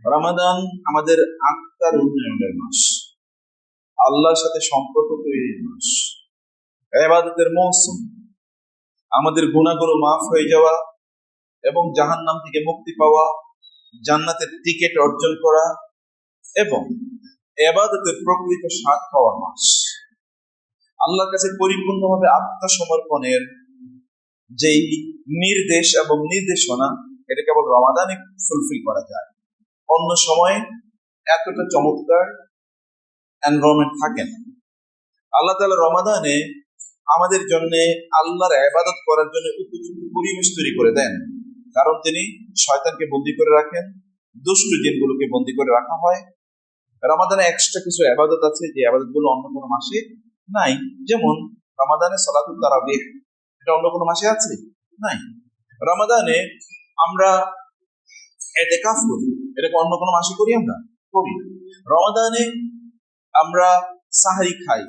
রমাদান আমাদের আত্মার উন্নয়নের মাস, আল্লাহর সাথে সম্পর্ক তৈরির মাস, ইবাদতের মৌসুম, আমাদের গুনাহগুলো মাফ হয়ে যাওয়া এবং জাহান্নাম থেকে মুক্তি পাওয়া, জান্নাতের টিকিট অর্জন করা এবং ইবাদতের প্রকৃত স্বাদ পাওয়ার মাস। আল্লাহর কাছে পরিপূর্ণভাবে আত্মসমর্পণের যেই নির্দেশ এবং নির্দেশনা, এটা কেবল রমাদানে ফুলফিল করা যায়। অন্য সময় এতটা চমৎকার এনভায়রনমেন্ট থাকে না। আল্লাহ তাআলা রমাদানে আমাদের জন্য আল্লাহর ইবাদত করার জন্য উপযুক্ত পরিবেশ তৈরি করে দেন, কারণ তিনি শয়তানকে বন্দী করে রাখেন, দুষ্ট জিনগুলোকে বন্দী করে রাখা হয়। রমাদানে এক্সট্রা কিছু ইবাদত আছে যে ইবাদতগুলো অন্য কোনো মাসে নাই, যেমন রমাদানে সালাতুত তারাবিহ, এটা অন্য কোনো মাসে আছে নাই। রমাদানে আমরা ইতিকাফ করি, এটা অন্য কোনো মাসে করি আমরা করি। রমাদানে আমরা সাহরি খাই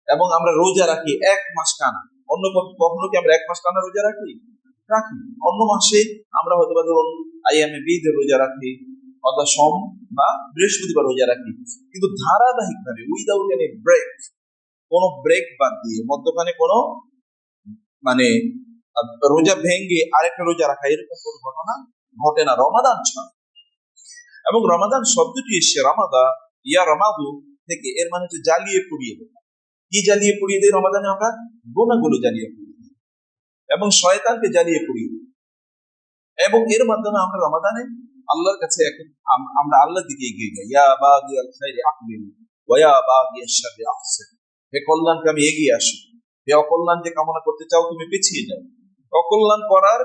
এবং আমরা রোজা রাখি এক মাস টানা। অন্য কখনো কি আমরা এক মাস টানা রোজা রাখি? রাখি। অন্য মাসে আমরা হয়তো বা ধরুন আইয়ামে বীদের রোজা রাখি অথবা সোম বা বৃহস্পতিবার রোজা রাখি, কিন্তু ধারাবাহিকভাবে উইদাউট এনি ব্রেক, কোনো ব্রেক বাদ দিয়ে মধ্যখানে কোনো মানে রোজা ভেঙ্গে আরেকটা রোজা রাখা, এরকম কোনো ঘটনা ঘটে না রমাদান ছাড়া। এবং রমাদান শব্দটি এসছে রামাদা ইয়া রামাদু থেকে, এর মানে হচ্ছে জ্বালিয়ে পুড়িয়ে দেয়। কি জ্বালিয়ে পুড়িয়ে দেয়? রমাদানে আমরা গুনাহগুলো জ্বালিয়ে পুড়িয়ে দিই এবং শয়তানকে জ্বালিয়ে পুড়িয়ে দিই, এবং এর মাধ্যমে আমরা রমাদানে আল্লাহর কাছে আমরা আল্লাহর দিকে এগিয়ে যাই। ইয়া বাগিয়াল খাইরি আকবিল ওয়া ইয়া বাগিয়াশ শাররি আকসির, হে কল্যাণকামী এগিয়ে আসো, হে অকল্যাণকে কামনা করতে চাও তুমি পিছিয়ে যাও। অকল্যাণ করার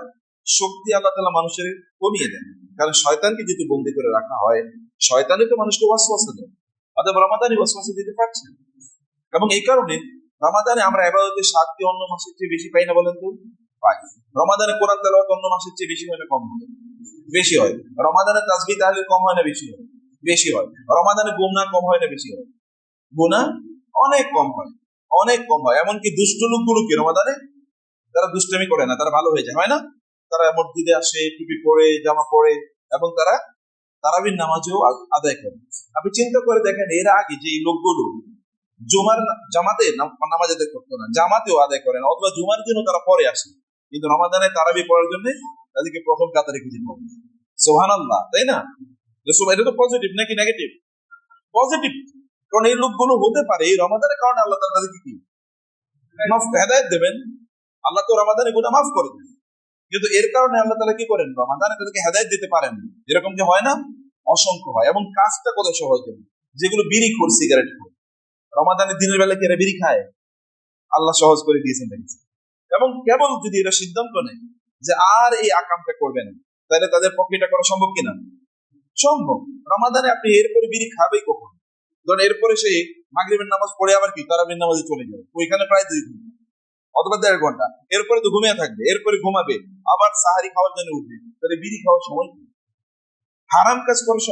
শক্তি আল্লাহ তাআলা মানুষের কমিয়ে দেন, কারণ শয়তানকে যদি বন্দী করে রাখা হয়, শয়তানই তো মানুষকে ওয়াসওয়াসা দেয়, অতএব রমাদানে ওয়াসওয়াসা দিতে পারছে না। এবং এই কারণে রমাদানে আমরা ইবাদতের শক্তি অন্য মাসের চেয়ে বেশি পাই না, বলেন তো? পাই। রমাদানে কোরআন তেলাওয়াত অন্য মাসের চেয়ে বেশি হয় না কম হয়? বেশি হয়। রমাদানে তাসবিহ তাহলিল কম হয় না বেশি হয়? বেশি হয়। রমাদানে গুনাহ কম হয় না বেশি হয়? গুনাহ অনেক কম হয়, অনেক কম হয়। এমনকি দুষ্ট লোকগুলো কি রমাদানে তারা দুষ্টামি করে না, তারা ভালো হয়ে যায়, হয় না? তারা মসজিদে আসে, টুপি পরে, জামা পরে, এবং তারা তারাবির নামাজও আদায় করে। আপনি চিন্তা করে দেখেন, এর আগে যে লোকগুলো জুমার জামাতে নামাজ আদায় করতো না, জামাতেও আদায় করে না, অথবা জুমার দিনও তারা পরে আসে, কিন্তু রমাদানে তারাবি পড়ার জন্য তাদেরকে প্রথম কাতারে খুঁজে পাবো। সুবহানাল্লাহ, তাই না? এটা তো পজিটিভ নাকি নেগেটিভ? পজিটিভ। কারণ এই লোকগুলো হতে পারে এই রমাদানের কারণে আল্লাহ তাদেরকে কি মাফ হেদায়েত দেবেন। আল্লাহ তো রমাদানে গুনাহ মাফ করে দেন, কিন্তু এর কারণে আল্লাহ তাআলা কি করেন? রমাদানে তাদেরকে হেদায়েত দিতে পারেন। এরকম কি হয় না? অসংখ্য হয়। এবং কাজটা কত সহজ, যেগুলো বিড়ি খোর, সিগারেট খোর, রমাদানের দিনের বেলা কি এরা বিড়ি খায়? আল্লাহ সহজ করে দিয়েছেন দেখেছেন। এবং কেবল যদি এরা সিদ্ধান্ত নেয় যে আর এই আকামটা করবে না, তাহলে তাদের পক্ষে এটা করা সম্ভব কিনা? সম্ভব। রমাদানে আপনি এরপরে বিড়ি খাবেই কখন? ধরেন এরপরে সে মাগরিবের নামাজ পড়ে আবার কি তারাবির নামাজে চলে যাবে, ওইখানে প্রায় 2 ঘন্টা অথবা 1.5 ঘন্টা, এরপরে তো ঘুমিয়ে থাকবে, এরপরে ঘুমাবে, আবার সাহারি খাওয়ার জন্য উঠবে, তাহলে বিড়ি খাওয়ার সময় কি? হারাম কাজ করার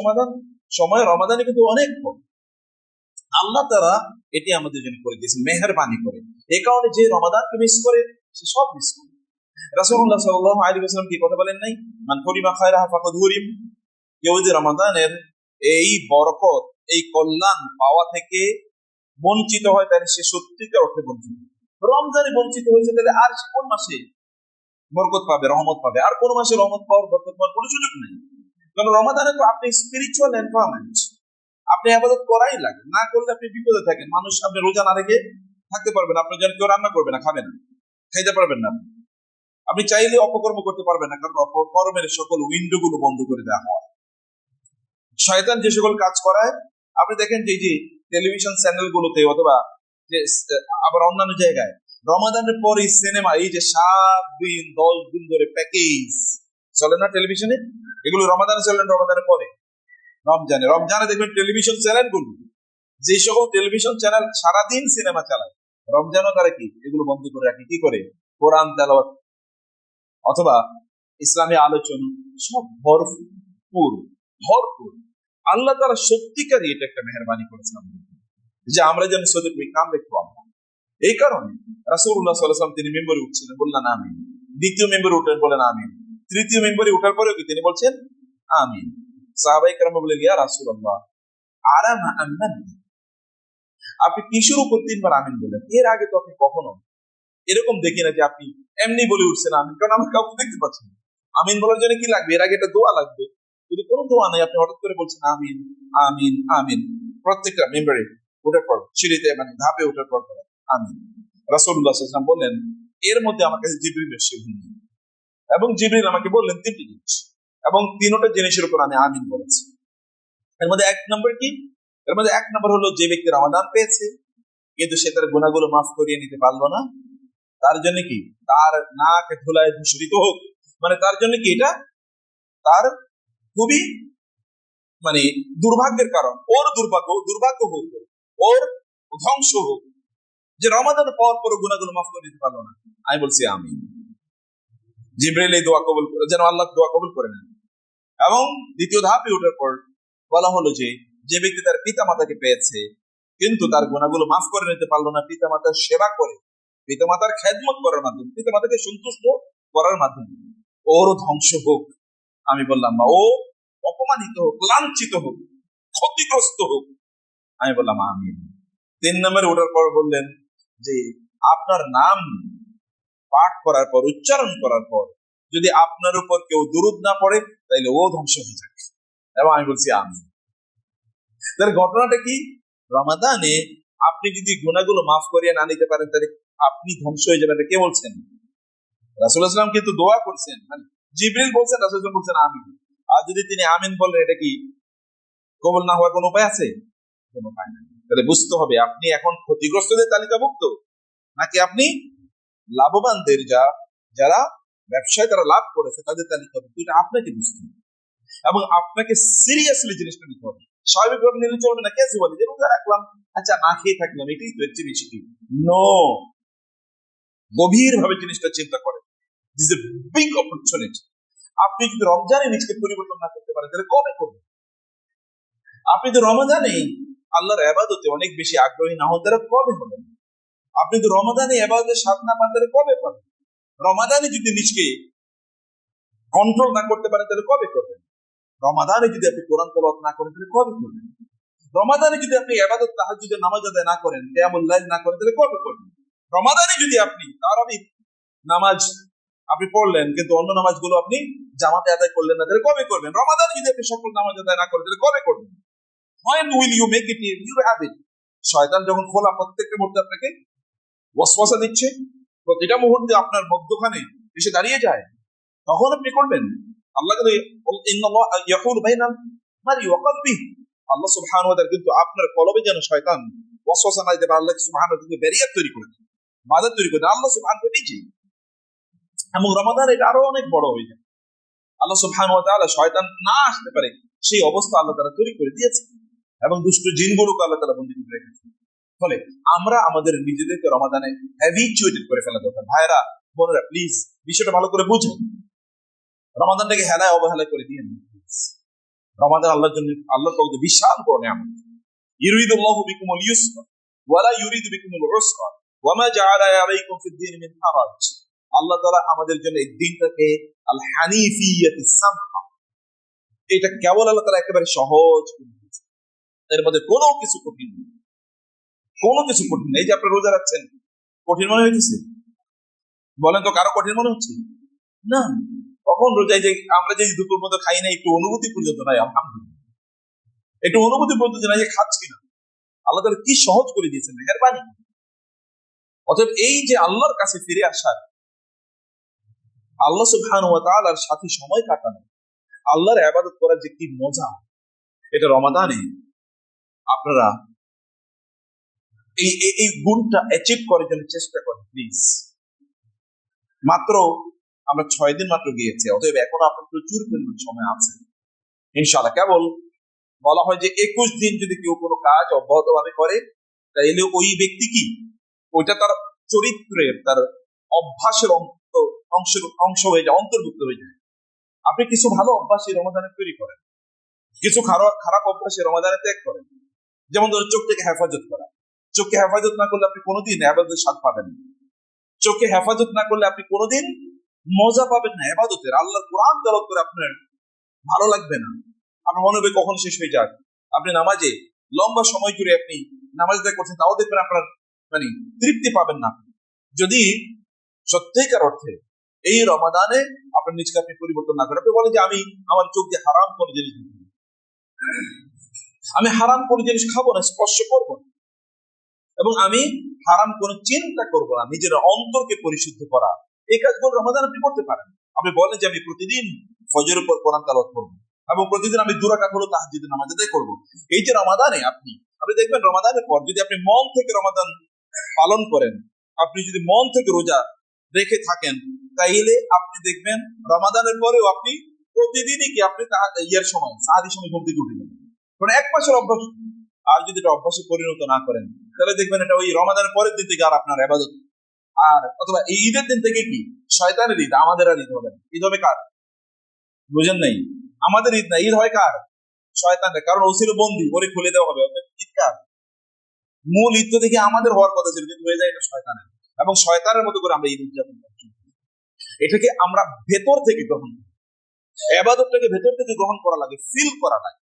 সময় রমাদানে কিন্তু অনেক কম। আল্লাহ তাআলা এটি আমাদের জন্য করে দিয়েছেন মেহেরবানি করে। এই কারণে যে রমাদানকে মিস করে সে সব মিস করে। রাসূলুল্লাহ সাল্লাল্লাহু আলাইহি ওয়াসাল্লাম কি কথা বলেন নাই? মান হুরিমা খায়রাহা ফাকাদ হুরিম। কেউ যদি রমাদানের এই বরকত, এই কল্যাণ পাওয়া থেকে বঞ্চিত হয়, তাহলে সে সত্যিকার অর্থে বঞ্চিত। রমজানে বঞ্চিত হয়েছে, তাহলে আর সে কোন মাসে বরকত পাবে, রহমত পাবে? আর কোন মাসে রহমত পাওয়ার, বরকত পাওয়ার কোনো সুযোগ নেই। কারণ রমাদানে তো আপনি স্পিরিচুয়াল এনভায়রনমেন্ট, আপনি ইবাদত করাই লাগে, না করলে আপনি বিপদে থাকেন। মানুষ আপনি রোজা না রেখে থাকতে পারবেন, আপনার জন্য কেউ রান্না করবে না, খাবে না, খাইতে পারবেন না। আপনি চাইলে অপকর্ম করতে পারবেন না, কারণ অপকর্মের সকল উইন্ডো গুলো বন্ধ করে দেওয়া হয়। শয়তান যে সকল কাজ করায়, আপনি দেখেন যে টেলিভিশন চ্যানেল গুলোতে অথবা যে আবার অন্যান্য জায়গায় রমাদানের পরে সিনেমা, এই যে 7 দিন 10 দিন ধরে প্যাকেজ চলে না টেলিভিশনে, এগুলো রমাদানে চলে না, রমাদানের পরে রমজানে দেখবেন টেলিভিশন চ্যানেল গুলো, যে সকল টেলিভিশন চ্যানেল সারাদিন সিনেমা চালায়, রমজানও তারা কি এগুলো বন্ধ করে রাখে। কি করে? কোরআন তেলাওয়াত অথবা ইসলামী আলোচনা, সব ভরপুর ভরপুর। আল্লাহ তাআলা সত্যিকারই এটা একটা মেহেরবানি করেছেন যে আমরা যেন সদুপ কাম দেখবো। এই কারণে রাসূলুল্লাহ সাল্লাল্লাহু আলাইহি ওয়াসাল্লাম তিনি মেম্বারে উঠছিলেন, বললেন আমিন। দ্বিতীয় মেম্বারে উঠলেন, বলেন আমিন। তৃতীয় মেম্বারে উঠার পরেও কি তিনি বলছেন আমিন। সাহাবায়ে কেরাম বললেন, ইয়া রাসূলুল্লাহ আলামা আমান, আপনি কিসের উপর তিনবার আমিন বলেন? এর আগে তো আপনি কখনো এরকম দেখি না যে আপনি এমনি বলে উঠছেন আমিন, কারণ আমি কাউকে দেখতে পাচ্ছি না। আমিন বলার জন্য কি লাগবে? এর আগে একটা দোয়া লাগবে, কিন্তু কোনো দোয়া নেই, আপনি হঠাৎ করে বলছেন আমিন আমিন আমিন। প্রত্যেকটা মেম্বারে ওঠার পর, সিঁড়িতে মানে ধাপে ওঠার পর আমিন। রাসূলুল্লাহ সাল্লাল্লাহু আলাইহি ওয়াসাল্লাম বললেন, এর মধ্যে আমার কাছে জিবরিল এসে বললেন, এবং জিবরিল আমাকে বললেন তিনটি জিনিস, এবং তিনটা জিনিসের উপর আমি আমিন বলেছি। এর মধ্যে এক নম্বর কি? এর মধ্যে এক নম্বর হলো, যে ব্যক্তি রমাদান পেয়েছে কিন্তু সে তার গুনাহগুলো মাফ করিয়ে নিতে পারলো না, তার জন্য কি, তার নাক ধুলায় দূষিত হোক, মানে তার জন্য কি এটা তার খুবই মানে দুর্ভাগ্যের কারণ, ওর দুর্ভাগ্য হোক, ওর ধ্বংস হোক, যে রমাদান পর পর গুনাহগুলো মাফ করে দিতে পারলো না। আমি বলছি আমিন। জিবরিল এই দোয়া কবুল, যেন আল্লাহ দোয়া কবুল করে নেন। এবং দ্বিতীয় ধাপে ওঠার পর বলা হলো যে, যে ব্যক্তি তার পিতা মাতাকে পেয়েছে কিন্তু তার গুনাহগুলো মাফ করে নিতে পারলো না, পিতা মাতার সেবা করে, পিতা মাতার খেদমত করার মাধ্যমে, পিতা মাতাকে সন্তুষ্ট করার মাধ্যমে ওরও ধ্বংস হোক। আমি বললাম, বা ও অপমানিত হোক, লাঞ্ছিত হোক, ক্ষতিগ্রস্ত হোক। আমি বললাম আমিন। 3 নম্বরে ওঠার পর বললেন যে, আপনার নাম পাঠ করার পর, উচ্চারণ করার পর যদি আপনার উপর কেউ দুরূদ না পড়ে, তাইলে ও ধ্বংস হয়ে যাবে। এবং আমি বলছি আমিন। তাহলে ঘটনাটা কি? রমাদানে আপনি যদি গুনাহগুলো মাফ করিয়ে না নিতে পারেন, তাহলে আপনি ধ্বংস হয়ে যাবেন। কে বলছেন? রাসূলুল্লাহ সাল্লাল্লাহু আলাইহি ওয়াসাল্লাম কিন্তু দোয়া করছেন, মানে জিবরিল বলছেন, রাসূলুল্লাহ সাল্লাল্লাহু আলাইহি ওয়াসাল্লাম বলছেন আমিন। আর যদি তিনি আমিন বলেন, এটা কি কবুল না হওয়ার কোনো উপায় আছে? কোনো উপায় নেই। তাহলে বুঝতে হবে, আপনি এখন ক্ষতিগ্রস্তদের তালিকাভুক্ত নাকি আপনি লাভবানদের, যারা ব্যবসায় তারা লাভ করেছে তাদের তালিকাভুক্ত, এটা আপনাকে বুঝতে হবে এবং আপনাকে সিরিয়াসলি জিনিসটা নিতে হবে। স্বাভাবিকভাবে নিলে চলবে না। কেসে বলে যে রোজা রাখলাম, আচ্ছা না খেয়ে থাকলাম, এটাই তো একটি বেশি কি? নো, গভীর ভাবে জিনিসটা চিন্তা করেন। This a big opportunity. আপনি যদি রমজানে নিজেকে পরিবর্তন না করতে পারেন, তাহলে কবে করবেন? আপনি যদি রমাদানে আল্লাহর ইবাদতে অনেক বেশি আগ্রহী না হন, তাহলে কবে হবেন? আপনি যদি রমাদানে ইবাদতের স্বাদ না পান, তাহলে কবে পাবেন? রমাদানে যদি নিজকে কন্ট্রোল না করতে পারেন, তাহলে কবে করবেন? রমাদানে যদি আপনি কোরআন তেলাওয়াত না করেন, তাহলে কবে করবেন? রমাদানে যদি আপনি ইবাদত তাহাজ্জুদের নামাজ আদায় না করেন, কিয়ামুল লাইল না করেন, তাহলে কবে করবেন? রমাদানে যদি আপনি তারাবি নামাজ আপনি পড়লেন কিন্তু অন্য নামাজগুলো আপনি জামাতে আদায় করলেন না, তাহলে কবে করবেন? রমাদানে যদি আপনি সকল নামাজ আদায় না করেন, তাহলে কবে করবেন? When will you make it a new habit? শয়তান যখন খোলা প্রত্যেকটা মুহূর্তে আপনাকে ওয়াসওয়াসা দিচ্ছে, প্রতিটা মুহূর্তে আপনার মধ্যখানে এসে দাঁড়িয়ে যায়, তখন আপনি করবেন। আল্লাহ আল্লাহ সুবহানাহু ওয়া তাআলা কিন্তু আপনার কলবে যেন শয়তান ওয়াসওয়াসা না দিতে পারে, আল্লাহ সুবহানাহু ওয়া তাআলা ব্যারিয়ার তৈরি করে দেন, বাধা তৈরি করে দেন আল্লাহ সুবহানাহু ওয়া তাআলা নিজেই। এবং রমাদান এটা আরো অনেক বড় হয়ে যায়। আল্লাহ সুবহানাহু ওয়া তাআলা শয়তান না আসতে পারে সেই অবস্থা আল্লাহ তাআলা তৈরি করে দিয়েছে, এবং দুষ্ট জিনগুলোকে আল্লাহ তাআলা বন্দী করে রেখেছে। ফলে আমরা আমাদের নিজেদেরকে রমাদানে হ্যাবিচুয়েটেড করে ফেলা দরকার। ভাইরা বোনেরা, প্লিজ বিষয়টা ভালো করে বুঝুন। রমাদানটাকে হেলায় অবহেলা করে দিয়ে না। রমাদান আল্লাহর জন্য, আল্লাহর পক্ষে বিশাল বড় নিয়ামত। ইউরিদুল্লাহু বিকুমুল ইউসরা ওয়া লা ইউরিদু বিকুমুল উসরা ওয়া মা জাআলা আলাইকুম ফিদ-দীন মিন হারাজ। আল্লাহ তাআলা আমাদের জন্য এই দিনটাকে আল হানিফিয়াতুস সামহা, এটা কেবল আল্লাহ তাআলা একেবারে সহজ করে দিয়েছে। এর মধ্যে কোনো কিছু কঠিন নেই, কোনো কিছু কঠিন নেই। এই যে আপনি রোজা রাখছেন, কঠিন মনে হইতেছে? বলেন তো, কারো কঠিন মনে হচ্ছে? না। কখন রোজায় যে আমরা যে দুপুর মতো খাই না, একটু অনুভূতি পর্যন্ত নাই। আলহামদুলিল্লাহ, একটু অনুভূতি পর্যন্ত নাই যে খাচ্ছি না। আল্লাহ তাআলা কি সহজ করে দিয়েছেন, মেহেরবানি। অতএব এই যে আল্লাহর কাছে ফিরে আসার, আল্লাহ সুবহানাহু ওয়া তাআলার সাথে সময় কাটানো, আল্লাহর ইবাদত করার যে কি মজা, এটা রমাদানে আপনারা এই গুণটা অ্যাচিভ করার জন্য চেষ্টা করেন প্লিজ। মাত্র আমরা 6 দিন মাত্র গিয়েছে, অতএব এখন আপনার প্রচুর পরিমাণ সময় আছে ইনশাআল্লাহ। কেবল বলা হয় যে 21 দিন যদি কেউ কোনো কাজ অব্যাহতভাবে করে, তাইলে ওই ব্যক্তি কি, ওইটা তার চরিত্রের, তার অভ্যাসের অংশ হয়ে যায়, অন্তর্ভুক্ত হয়ে যায়। আপনি কিছু ভালো অভ্যাস এই রমাদানে তৈরি করেন, কিছু খারাপ অভ্যাস এই রমাদানে ত্যাগ করেন। যেমন ধরুন, চোখকে হেফাজত করা। চোখকে হেফাজত না করলে আপনি কোনোদিন ইবাদতের স্বাদ পাবেন না। চোখকে হেফাজত না করলে আপনি কোনোদিন মজা পাবেন না ইবাদতের। আল্লাহর কোরআন তেলাওয়াত করে আপনার ভালো লাগবে না। আপনার মনে হবে কখন শেষ হয়ে যাক। আপনি নামাজে লম্বা সময় জুড়ে আপনি নামাজ আদায় করছেন, তাও দেখবেন আপনার মানে তৃপ্তি পাবেন না। যদি সত্যিকার অর্থে এই রমাদানে আপনার নিজকে আপনি পরিবর্তন না করেন, আপনি বলেন যে আমি আমার চোখ দিয়ে হারাম কোনো জিনিস দেখব না, আমি হারাম কোনো জিনিস খাবো না, স্পর্শ করবো না, এবং আমি হারাম কোনো চিন্তা করব না, নিজের অন্তরকে পরিশুদ্ধ করা, এই কাজগুলো রমাদান আপনি করতে পারেন। আপনি বলেন যে আমি প্রতিদিন ফজরের উপর কোরআন তেলাওয়াত করবো এবং প্রতিদিন আমি 2 রাকাত হলো তাহাজ্জুদের নামাজ আদায় করবো। এই যে রমাদানে আপনি দেখবেন রমাদানের পর যদি আপনি মন থেকে রমাদান পালন করেন, আপনি যদি মন থেকে রোজা রেখে থাকেন, তাইলে আপনি দেখবেন রমাদানের পরেও আপনি প্রতিদিনই কি আপনি ইয়ার সময় সাহারির সময় ঘুম থেকে উঠে যাবেন, কারণ 1 মাসের অভ্যাস। আর যদি এটা অভ্যাসে পরিণত না করেন, তাহলে দেখবেন এটা ওই রমাদানের পরের দিন থেকে আর আপনার ইবাদত, আর অথবা এই ঈদের দিন থেকে কি শয়তানের ঈদ, আমাদের আর ঈদ হবে না। ঈদ হবে কার? বুঝেন নাই? আমাদের ঈদ না, ঈদ হয় কার? শয়তানের, কারণ ও ছিল বন্দী, ওরে খুলে দেওয়া হবে। ঈদ কার? মূল ঈদ তো দেখি আমাদের হওয়ার কথা ছিল, কিন্তু হয়ে যায় এটা শয়তানের, এবং শয়তানের মতো করে আমরা ঈদ উদযাপন করছি। এটাকে আমরা ভেতর থেকে গ্রহণ করি, ইবাদতটাকে ভেতর থেকে গ্রহণ করা লাগে, ফিল করা লাগে,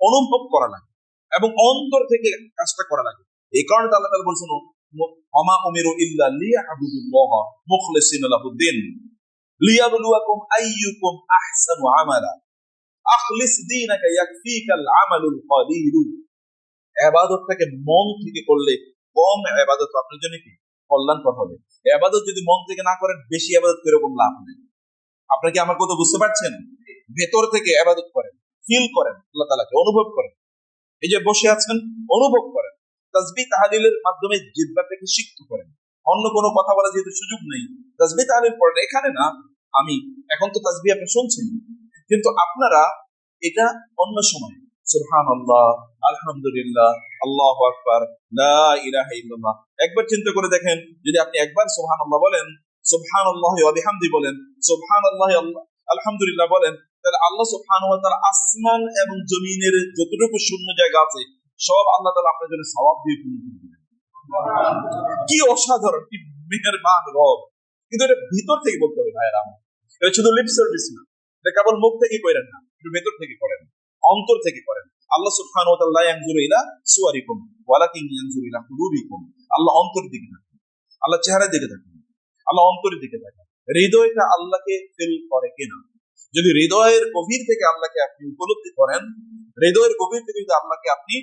অনুভব করা লাগে, এবং অন্তর থেকে কাজটা করা লাগে। এই কারণে আল্লাহ তাআলা বলেছেন ওমা উমিরু ইল্লা লিয়াবুদুল্লাহ মুখলিসিনা লাহুদ্দিন লিয়াবলুয়াকুম আইয়ুকুম আহসানু আমালা আখলিস দীনাকা ইয়াকফিকাল আমালুল কলিল। ইবাদতটাকে মন থেকে করলে কম ইবাদত আপনার জন্য কি কল্যাণকর হবে। ইবাদত যদি মন থেকে না করেন, বেশি ইবাদত করে কোনো লাভ নেই। আপনারা কি আমার কথা বুঝতে পারছেন? ভেতর থেকে ইবাদত করেন, ফিল করেন, আল্লাহ তাআলাকে অনুভব করেন। এই যে বসে আছেন, অনুভব করেন, তাসবিহ তাহলিলের মাধ্যমে জিহ্বাটাকে সিক্ত করেন। অন্য কোনো কথা বলা যেহেতু সুযোগ নেই, তাসবিহ তাহলিল পড়েন। এখানে না, আমি এখন তো তাসবিহ আপনি শুনছেন, কিন্তু আপনারা এটা অন্য সময় সুবহানাল্লাহ, আলহামদুলিল্লাহ, আল্লাহু আকবার, লা ইলাহা ইল্লাল্লাহ, একবার চিন্তা করে দেখেন, যদি আপনি একবার সুবহানাল্লাহ বলেন, সুবহানাল্লাহি ওয়া বিহামদি বলেন, সুবহানাল্লাহি আলহামদুলিল্লাহ বলেন, তাহলে আল্লাহ সুবহানাহু ওয়া তাআলা আসমান এবং জমিনের যতটুকু শূন্য জায়গা আছে সব আল্লাহ তাআলা আপনার জন্য সওয়াব দিয়ে পূর্ণ করে দিবেন। কি অসাধারণ, কি মেহেরবান রব! কিন্তু এটা ভিতর থেকে বলতে হবে ভাইরা আমার, এটা শুধু লিপ সার্ভিস না, এটা কেবল মুখ থেকে করেন না, একটু ভেতর থেকে করেন, অন্তর থেকে করেন। আল্লাহ সুবহানাহু ওয়া তাআলা লা ইয়ানজুরু ইলা সুওয়ারিকুম ওয়ালাকিন ইয়ানজুরু ইলা কুলুবিকুম। আল্লাহ অন্তরের দিকে তাকান, আল্লাহ চেহারার দিকে তাকান, আল্লাহ অন্তরের দিকে তাকান। হৃদয়টা আল্লাহকে ফিল করে কিনা? যদি হৃদয়ের গভীর থেকে আল্লাহকে আপনি উপলব্ধি করেন, হৃদয়ের গভীর থেকে যদি আল্লাহকে আপনি,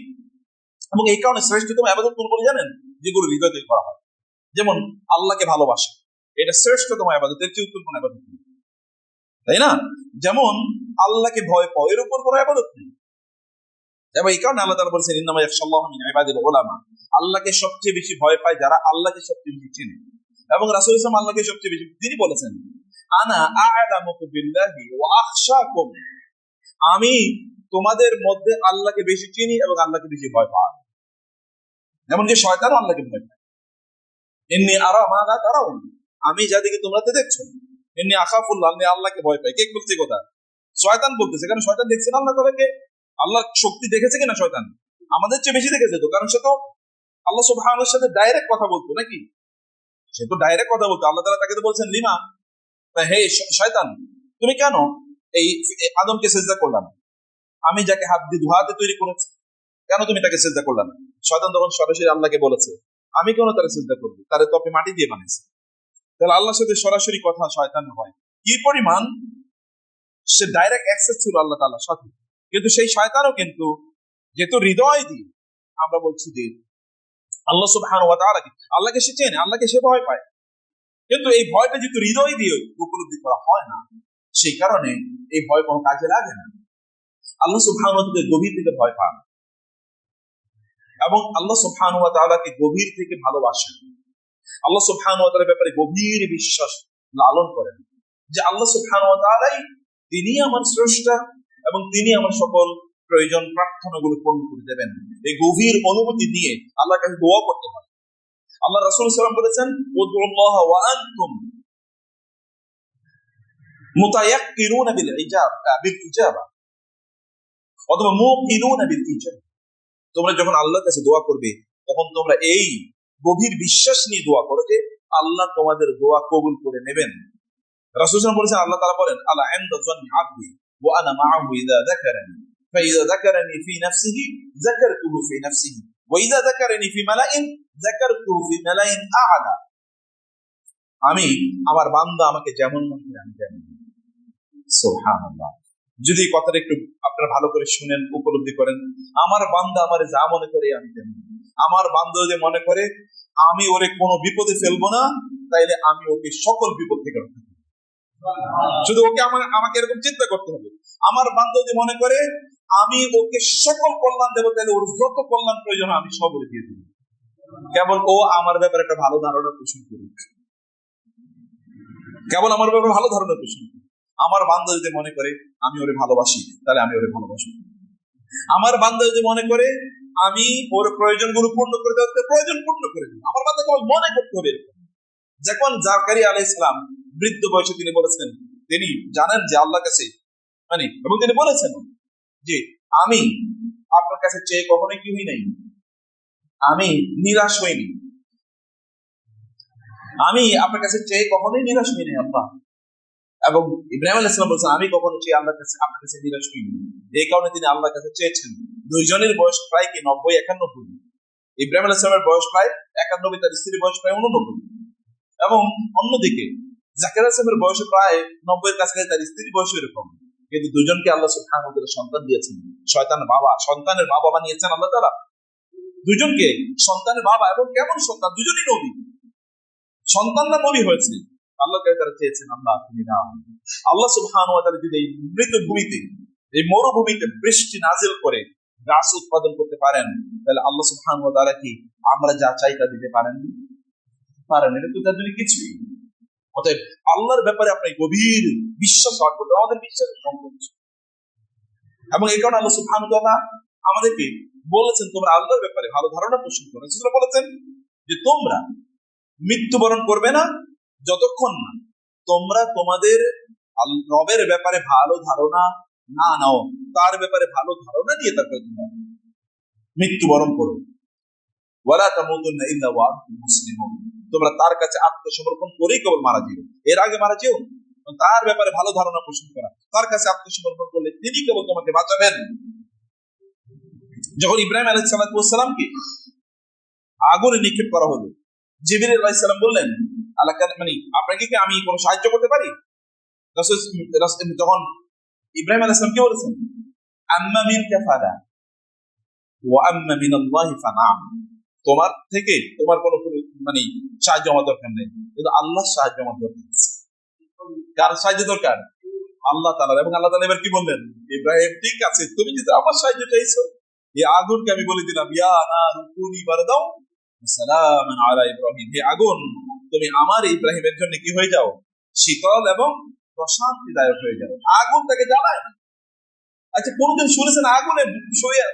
এবং এই কারণে শ্রেষ্ঠতম ইবাদত কোনগুলো জানেন? যেগুলো হৃদয় থেকে করা হয়। যেমন আল্লাহকে ভালোবাসা, এটা শ্রেষ্ঠতম ইবাদত, এর চেয়ে উত্তম কোনো ইবাদত নেই, তাই না? যেমন আল্লাহকে ভয় পাও, এর উপর কোনো ইবাদত নেই। এবং এই কারণে আল্লাহ তাআলা বলেছেন ইন্নামা ইয়াখশাল্লাহু মিন ইবাদিল উলামা, আল্লাহকে সবচেয়ে বেশি ভয় পায় যারা আল্লাহকে সবচেয়ে বেশি চেনে। এবং রাসূল সাল্লাল্লাহু আলাইহি ওয়াসাল্লাম আল্লাহকে সবচেয়ে বেশি, তিনি বলেছেন আনা আ'লামুকুম বিল্লাহি ওয়া আখশাকুম, আমি তোমাদের মধ্যে আল্লাহকে বেশি চিনি এবং আল্লাহকে বেশি ভয় পাই। এমনকি শয়তানও আল্লাহকে ভয় পায়। ইন্নী আরা মা লা তারাউন, আমি যাদেরকে তোমরা তো দেখছো, ইন্নী আখাফুল্লাহ, আমি আল্লাহকে ভয় পাই। কে বলছে কথা? শয়তান বলতেছে। কারণ শয়তান দেখছে না আল্লাহ তাআলাকে, আল্লাহ শক্তি দেখেছে কিনা শয়তান? আমাদের চেয়ে বেশি দেখেছে তো, কারণ সে তো আল্লাহ সুবহানাহু ওয়া তাআলার সাথে ডাইরেক্ট কথা বলতো নাকি? সে তো ডাইরেক্ট কথা বলতো। আল্লাহ তাআলা তাকে তো বলছেন লিমা, হে শয়তান, তুমি কেন এই আদমকে সিজদা করলা না? আমি যাকে হাত দিয়ে দুহাতে তৈরি করেছি, কেন তুমি তাকে সিজদা করলা না? শয়তান তখন সরাসরি আল্লাহকে বলেছে, আমি কেন তাকে সিজদা করব? তারে তো আপনি মাটি দিয়ে বানিয়েছেন। তাহলে আল্লাহর সাথে সরাসরি কথা শয়তান হয়। কি পরিমাণ সে ডাইরেক্ট অ্যাক্সেস ছিল আল্লাহ তাআলার সাথে। কিন্তু সেই শয়তানও কিন্তু যেহেতু হৃদয় দিয়ে, আমরা বলছি যে আল্লাহ সুবহানাহু ওয়া তাআলা, আল্লাহকে সে চেনে, আল্লাহকে সে ভয় পায়, কিন্তু এই ভয়টা যেহেতু হৃদয় দিয়ে উপলব্ধি করা হয় না, সেই কারণে এই ভয় কোনো কাজে লাগে না। আল্লাহ সুবহানাহু ওয়া তাআলা গভীর থেকে ভয় পান এবং আল্লাহ সুবহানাহু ওয়া তাআলাকে গভীর থেকে ভালোবাসেন। আল্লাহ সুবহানাহু ওয়া তাআলার ব্যাপারে গভীর বিশ্বাস লালন করেন যে আল্লাহ সুবহানাহু ওয়া তাআলাই তিনি আমার স্রষ্টা এবং তিনি আমার সকল প্রয়োজন প্রার্থনাগুলো পূরণ করে দেবেন। এই গভীর অনুভূতি নিয়ে আল্লাহর কাছে দোয়া করতে হয়। আল্লাহ রাসূল সাল্লাল্লাহু আলাইহি ওয়াসাল্লাম বলেছেন উদউল্লাহ ওয়া আনতুম মুতায়াক্কিরুনা বিল ইজাবা অথবা মুকিনুনা বিল ইজাবা, তোমরা যখন আল্লাহর কাছে দোয়া করবে তখন তোমরা এই গভীর বিশ্বাস নিয়ে দোয়া করো যে আল্লাহ তোমাদের দোয়া কবুল করে নেবেন। রাসূল সাল্লাল্লাহু আলাইহি ওয়াসাল্লাম বলেছেন, আল্লাহ তাআলা বলেন, আলা ইনদা যান্নি আবদি ওয়া আনা মাআহু ইযা যাকারানি فإذا ذكرني في نفسه ذكرته في نفسه وإذا ذكرني في ملأ ذكرته في ملأ أعلى। আমি আমার বান্দা আমাকে যেমন মনে করে আমি তেমন। সুবহানাল্লাহ। যদি কথাটা একটু আপনারা ভালো করে শুনেন, উপলব্ধি করেন, আমার বান্দা আমারে যা মনে করে আমি তেমন। আমার বান্দা যদি মনে করে আমি ওরে কোনো বিপদে ফেলবো না, তাইলে আমি ওকে সকল বিপদ থেকে রক্ষা করব। শুধু ওকে আমাকে এরকম চিন্তা করতে হবে। আমার বান্দা যদি মনে করে আমি ওকে সকল কল্যাণ দেবো, তাহলে ওর যত কল্যাণ প্রয়োজন আমি সব ওরে দিয়ে দেবো। কেবল ও আমার ব্যাপারে একটা ভালো ধারণা পোষণ করুক, কেবল আমার ব্যাপারে ভালো ধারণা পোষণ করুক। আমার বান্দা যদি মনে করে আমি ওরে ভালোবাসি, তাহলে আমি ওরে ভালোবাসি। আমার বান্দা যদি মনে করে আমি ওর প্রয়োজনগুলো পূর্ণ করে দেওয়ার প্রয়োজন পূর্ণ করে দেবো, আমার বান্দা কেবল মনে করতে হবে এরকম। যখন জাকারিয়া আলাইহিস সালাম বৃদ্ধ বয়সে তিনি বলেছেন, তিনি জানেন যে আল্লাহর কাছে এবং তিনি বলেছেন যে আমি আপনার কাছে চেয়ে কখনোই কি হই নাই, আমি নিরাশ হইনি, আমি আপনার কাছে চেয়ে কখনোই নিরাশ হই নাই আল্লাহ। এবং ইব্রাহিম আলাইহিস সালাম বলেছেন আমি কখনো চেয়ে আল্লাহর কাছে আপনার কাছে নিরাশ হইনি। এই কারণে তিনি আল্লাহর কাছে চেয়েছেন। দুইজনের বয়স প্রায় কি 90-91। ইব্রাহিম আলাইহিস সালামের বয়স প্রায় 91, তার স্ত্রীর বয়স প্রায় 89। এবং অন্যদিকে জাকারিয়া সাহেবের বয়স প্রায় 90-এর কাছাকাছি, তার স্ত্রীর বয়স এরকম। কিন্তু দুজনকে আল্লাহ সুবহানাহু ওয়া তাআলা সন্তান দিয়েছেন। সন্তানের বাবা বানিয়েছেন আল্লাহ তাআলা দুজনকে, সন্তানের বাবা। এবং কেমন সন্তান? দুজনই নবী, সন্তানরা নবী হয়েছে। আল্লাহ তারা চেয়েছেন আল্লাহ তুমি নাও। আল্লাহ সুবহানাহু ওয়া তাআলা যদি এই মৃত ভূমিতে, এই মরুভূমিতে বৃষ্টি নাজিল করে গাছ উৎপাদন করতে পারেন, তাহলে আল্লাহ সুবহানাহু ওয়া তাআলা কি আমরা যা চাই তা দিতে পারেন? এটা তো তার জন্য কিছুই। অতএব আল্লাহর ব্যাপারে আপনি গভীর বিশ্বাস রাখবেন, আমাদের বিশ্বাসের সম্পর্ক। এবং এই কারণে আল্লাহ সুবহানাহু ওয়া তাআলা আমাদেরকে বলেছেন তোমরা আল্লাহর ব্যাপারে ভালো ধারণা পোষণ করো। সেটা বলেছেন যে তোমরা মৃত্যুবরণ করবে না যতক্ষণ না তোমরা তোমাদের রবের ব্যাপারে ভালো ধারণা না নাও, তার ব্যাপারে ভালো ধারণা নিয়ে তারপরে তোমরা মৃত্যুবরণ করো। ওয়ালা তামুতুন্না ইল্লা ওয়া আনতুম মুসলিমুন, তোমরা তার কাছে আত্মসমর্পণ করেই কেবল মারা যেও, এর আগে মারা যেও। তার ব্যাপারে ভালো ধারণা পোষণ করা, তার কাছে আত্মসমর্পণ করলে তিনি কেবল তোমাকে বাঁচাবেন। যখন ইব্রাহিম আলাইহিস সালামকে আগুনে নিক্ষেপ করা হলো, জিবরিল আলাইহিস সালাম বললেন আল্লাহ আপনাকে কি আমি কোনো সাহায্য করতে পারি? তখন ইব্রাহিম আলাইহিস সালাম কি বলেছেন? আম্মা মিনকা ফালা ওয়া আম্মা মিনাল্লাহি ফানাম, তোমার থেকে তোমার কোনো সাহায্য আমার দরকার নেই, কিন্তু আল্লাহর সাহায্য আমার দরকার। কার সাহায্য দরকার? আল্লাহ তাআলার। এবং আল্লাহ তাআলা এবার কি বললেন? ইব্রাহিম ঠিক আছে, তুমি যদি আমার সাহায্য চাইছো, এই আগুনকে আমি বলে দিলাম ইয়া নারু কুনি বারদাও সালামান আলা ইব্রাহিম, হে আগুন তুমি আমার ইব্রাহিমের জন্য কি হয়ে যাও? শীতল এবং প্রশান্তিদায়ক হয়ে যাও। আগুন তাকে জ্বালায় না। আচ্ছা, কোনদিন শুনেছেন আগুনে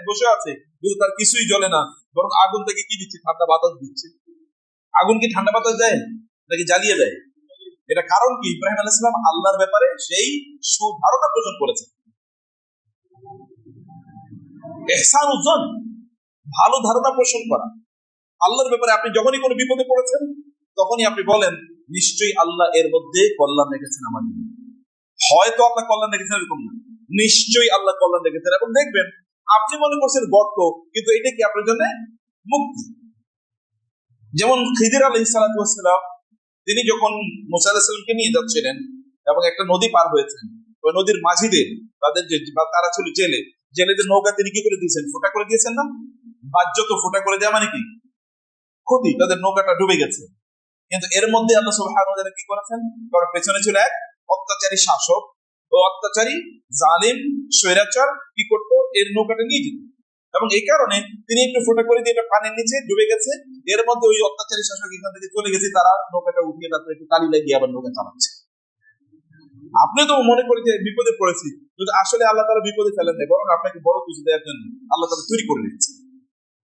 বসে আছে কিন্তু তার কিছুই জ্বলে না, বরং আগুন তাকে কি দিচ্ছে? ঠান্ডা বাতাস দিচ্ছে। আগুন কি ঠান্ডা বাতাস দেয় নাকি জ্বালিয়ে দেয়? এটা কারণ কি? ইব্রাহিম আলাইহিস সালাম আল্লাহর ব্যাপারে সেই সুধারণা পোষণ করেছেন। ইহসানুজ্জন, ভালো ধারণা পোষণ করা আল্লাহর ব্যাপারে। আপনি যখনই কোনো বিপদে পড়েছেন তখনই আপনি বলেন নিশ্চয়ই আল্লাহ এর মধ্যে কল্যাণ রেখেছেন আমার জন্য। হয়তো আল্লাহ কল্যাণ রেখেছেন এরকম না, নিশ্চয়ই আল্লাহ কল্যাণ রেখেছেন। এবং দেখবেন আপনি মনে করছেন গর্ত, কিন্তু এটা কি আপনার জন্য মুক্তি। যেমন খিদির আলাইহিস সালাম তিনি যখন মুসা আলাইহিস সালামকে নিয়ে যাচ্ছিলেন এবং একটা নদী পার হয়েছেন, ওই নদীর মাঝিদের তাদের যে তারা ছিল জেলেদের নৌকা তিনি কি করে দিয়েছেন? ফোঁটা করে দিয়েছেন না? বাহ্যত ফোঁটা করে দেওয়া মানে কি ক্ষতি, তাদের নৌকাটা ডুবে গেছে। কিন্তু এর মধ্যে আল্লাহ সুবহানাহু ওয়া তাআলা কি করেছেন? কারণ পেছনে ছিল এক অত্যাচারী শাসক, ও অত্যাচারী জালিম স্বৈরাচার কি করতো? এর নৌকাটা নিয়ে যেত। এবং এই কারণে তিনি একটু ফোঁটা করে দিয়ে এটা পানির নিচে ডুবে গেছে। এর মধ্যে ওই অত্যাচারী শাসক এখান থেকে চলে গেছে, তারা নৌকাটা উঠিয়ে তারপরে একটু কালি লাগিয়ে আবার নৌকা চালাচ্ছে। আপনি তো মনে করেন যে বিপদে পড়েছি, কিন্তু আসলে আল্লাহ তাআলা বিপদে ফেলেন নাই, বরং আপনাকে বড় কিছু দেওয়ার জন্য আল্লাহ তাআলা তৈরি করে রেখেছেন।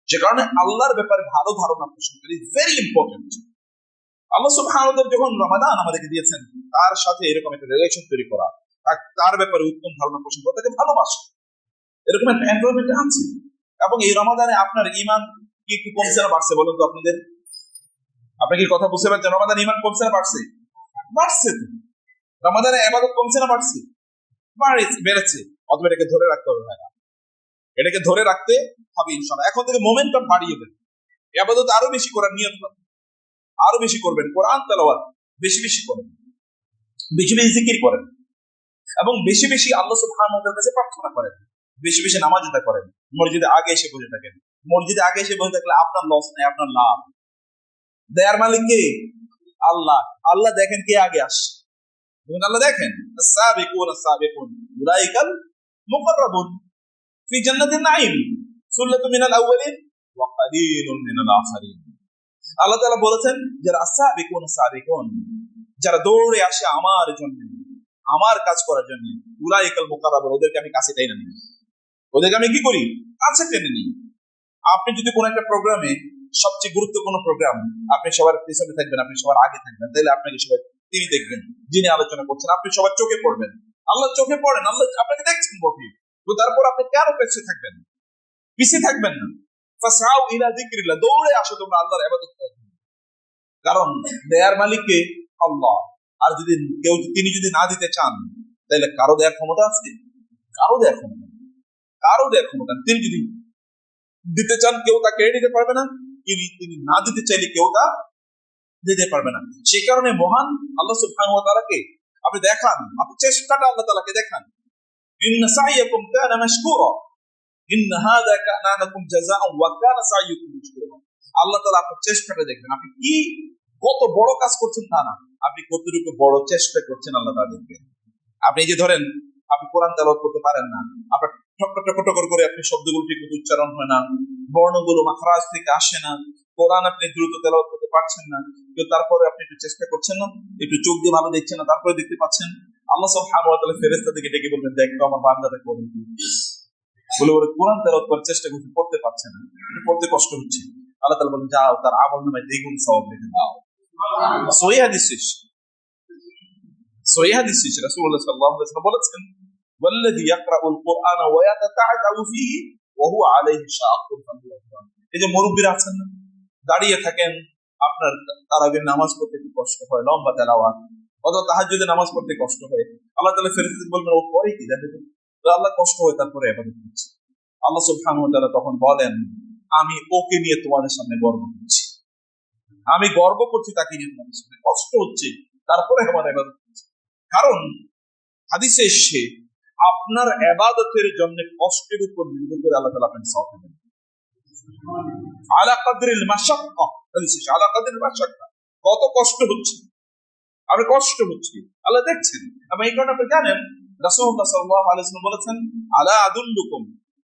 সে কারণে আল্লাহর ব্যাপারে ভালো ধারণা পোষণ করা ইজ ভেরি ইম্পর্টেন্ট। আল্লাহ সুবহানাহু ওয়া তাআলা যখন রমাদান আমাদেরকে দিয়েছেন, তার সাথে এরকম একটা রিলেশন তৈরি করা, তার ব্যাপারে উত্তম ধারণা পোষণ করা, তাকে ভালোবাসা, এরকম একটা এনভায়রনমেন্ট আছে। এবং এই রমাদানে আপনার ঈমান কি একটু কমছে না বাড়ছে? বলুন তো আপনাদের, আপনি কি কথা বুঝতে পারছেন? রমাদান ঈমান কমছে না বাড়ছে? বাড়ছে। তো রমাদানে ইবাদত কমছে না বাড়ছে? বেড়েছে। অথবা এটাকে ধরে রাখতে হবে ভাইরা। এটাকে ধরে রাখতে হবে ইনশাআল্লাহ। এখন থেকে মোমেন্টাম বাড়িয়ে দেন, ইবাদত আরো বেশি করার নিয়ত করেন, আরো বেশি করবেন, কোরআন তেলাওয়াত বেশি বেশি করেন, বেশি বেশি জিকির করেন, এবং বেশি বেশি আল্লাহ সুবহানাহু ওয়া তাআলার কাছে প্রার্থনা করেন, বেশি বেশি নামাজ আদায় করেন। মসজিদে আগে এসে বসে থাকেন, মসজিদে আগে এসে বসে থাকলে আপনার লস নাই, আপনার লাভ। দেয়ার মালিক কে? আল্লাহ। আল্লাহ দেখেন কে আগে আসছে, আল্লাহ দেখেন السابقون السابقون اولئك المقربون في جنات النعيم ثلة من الاولين وقليل من الاخرين। আল্লাহ তাআলা বলেছেন যারা السابقون السابقون, যারা দৌড়ে আসে আমার জন্য, আমার কাজ করার জন্য, اولئك المقربون, ওদেরকে আমি কাছে টেনে নিই, ওদেরকে আমি কি করি? কাছে টেনে নিই। আপনি যদি কোন একটা প্রোগ্রামে, সবচেয়ে গুরুত্বপূর্ণ প্রোগ্রাম, আপনি সবার পিছনে থাকবেন, আপনি সবার আগে থাকবেন, তাহলে আপনাকে সবাই তিনি দেখবেন, যিনি আলোচনা করছেন, আপনি সবার চোখে পড়বেন। আল্লাহ চোখে পড়েন, আল্লাহ আপনাকে দেখছেন বটে, তো তারপর আপনি কেন পিছিয়ে থাকবেন? পিছিয়ে থাকবেন না। ফাসাউ ইলা যিকরিল্লাহ, দৌড়ে আসো তোমরা আল্লাহর ইবাদত করতে, কারণ দেয়ার মালিককে আল্লাহ। আর যদি কেউ, তিনি যদি না দিতে চান, তাহলে কারো দেয়ার ক্ষমতা আছে? কারো দেয়ার ক্ষমতা, কারো দেয়ার ক্ষমতা। তিনি যদি দিতে চান, কেউ তা কেড়ে নিতে পারবে না, তিনি না দিতে চাইলে কেউ তা দিতে পারবে না। সেই কারণে মহান আল্লাহ সুবহানাহু ওয়া তাআলাকে আপনি দেখান, আপনি চেষ্টাটা আল্লাহ তাআলাকে দেখান। ইন্না সাইয়াকুম কানা মাশকুরা ইন্না হাযা কানা লাকুম জাযাআন ওয়া কানা সাইয়ুকুম মাশকুরা। আল্লাহ তাআলা আপনার চেষ্টাটা দেখবেন, আপনি কি কত বড় কাজ করছেন তা না, আপনি কতটুকু বড় চেষ্টা করছেন আল্লাহ তাআলা দেখবেন। আপনি যে ধরেন আপনি কোরআন তেলাওয়াত করতে পারেন না, আপনার ঠক করে আপনি শব্দগুলো ঠিক মতো উচ্চারণ হয় না, বর্ণগুলো মাখরাজ থেকে আসে না, কোরআন আপনি দ্রুত তেলাওয়াত করতে পারছেন না, কিন্তু তারপরে আপনি একটু চেষ্টা করছেন না, একটু চোখ দিয়ে ভালো দেখছেন না, তারপরে দেখতে পাচ্ছেন। আল্লাহ সুবহানাহু ওয়া তাআলা ফেরেশতা থেকে ডেকে বলবেন, দেখো আমার বান্দাটা করে কি বলে, ওরা কোরআন তেলাওয়াত করার চেষ্টা করতে, করতে পারছে না, পড়তে কষ্ট হচ্ছে। আল্লাহ তাআলা বলেন, যাও তার আমলনামায় দ্বিগুণ সওয়াব লিখে দাও। সহিহ হাদিস, সহিহ হাদিস, রাসূলুল্লাহ সাল্লাল্লাহু আলাইহি ওয়াসাল্লাম বলেছেন, ওয়াল্লাযী ইয়াকরাউল কুরআন ওয়া ইয়াতাতাআউ ফীহি ওয়া হুয়া আলাইহি শাক্কুন ফালিয়াকরাহ। এই যে মুরব্বিরা আছেন না, দাঁড়িয়ে থাকেন, আপনার তারাবির নামাজ পড়তে কি কষ্ট হয়, লম্বা তেলাওয়াত, অথবা তাহাজ্জুদের নামাজ পড়তে কষ্ট হয়, আল্লাহ তাআলা ফেরেশতাদের বলবেন, ও পরে কি দেখো, আল্লাহ কষ্ট হয় তারপরে ইবাদত করছে। আল্লাহ সুবহানাহু ওয়া তাআলা তখন বলেন, আমি ওকে নিয়ে তোমাদের সামনে গর্ব করছি, আমি গর্ব করছি তাকে নিয়ে, তোমাদের সামনে কষ্ট হচ্ছে তারপরে আমার ইবাদত করছে। কারণ হাদিসে এসেছে, আপনার ইবাদতের জন্য কষ্টের উপর নির্ভর করে আল্লাহ তাআলা আপনাকে সওয়াব দেবেন। আলা কদরিল মাশাক্কা, হাদিসে আলা কদরিল মাশাক্কা, কত কষ্ট হচ্ছে, আপনি কষ্ট হচ্ছে আল্লাহ দেখছেন। এবং এই কারণে আপনি জানেন, রাসূলুল্লাহ সাল্লাল্লাহু আলাইহি ওয়াসাল্লাম বলেছেন, আলা আদুল্লুকুম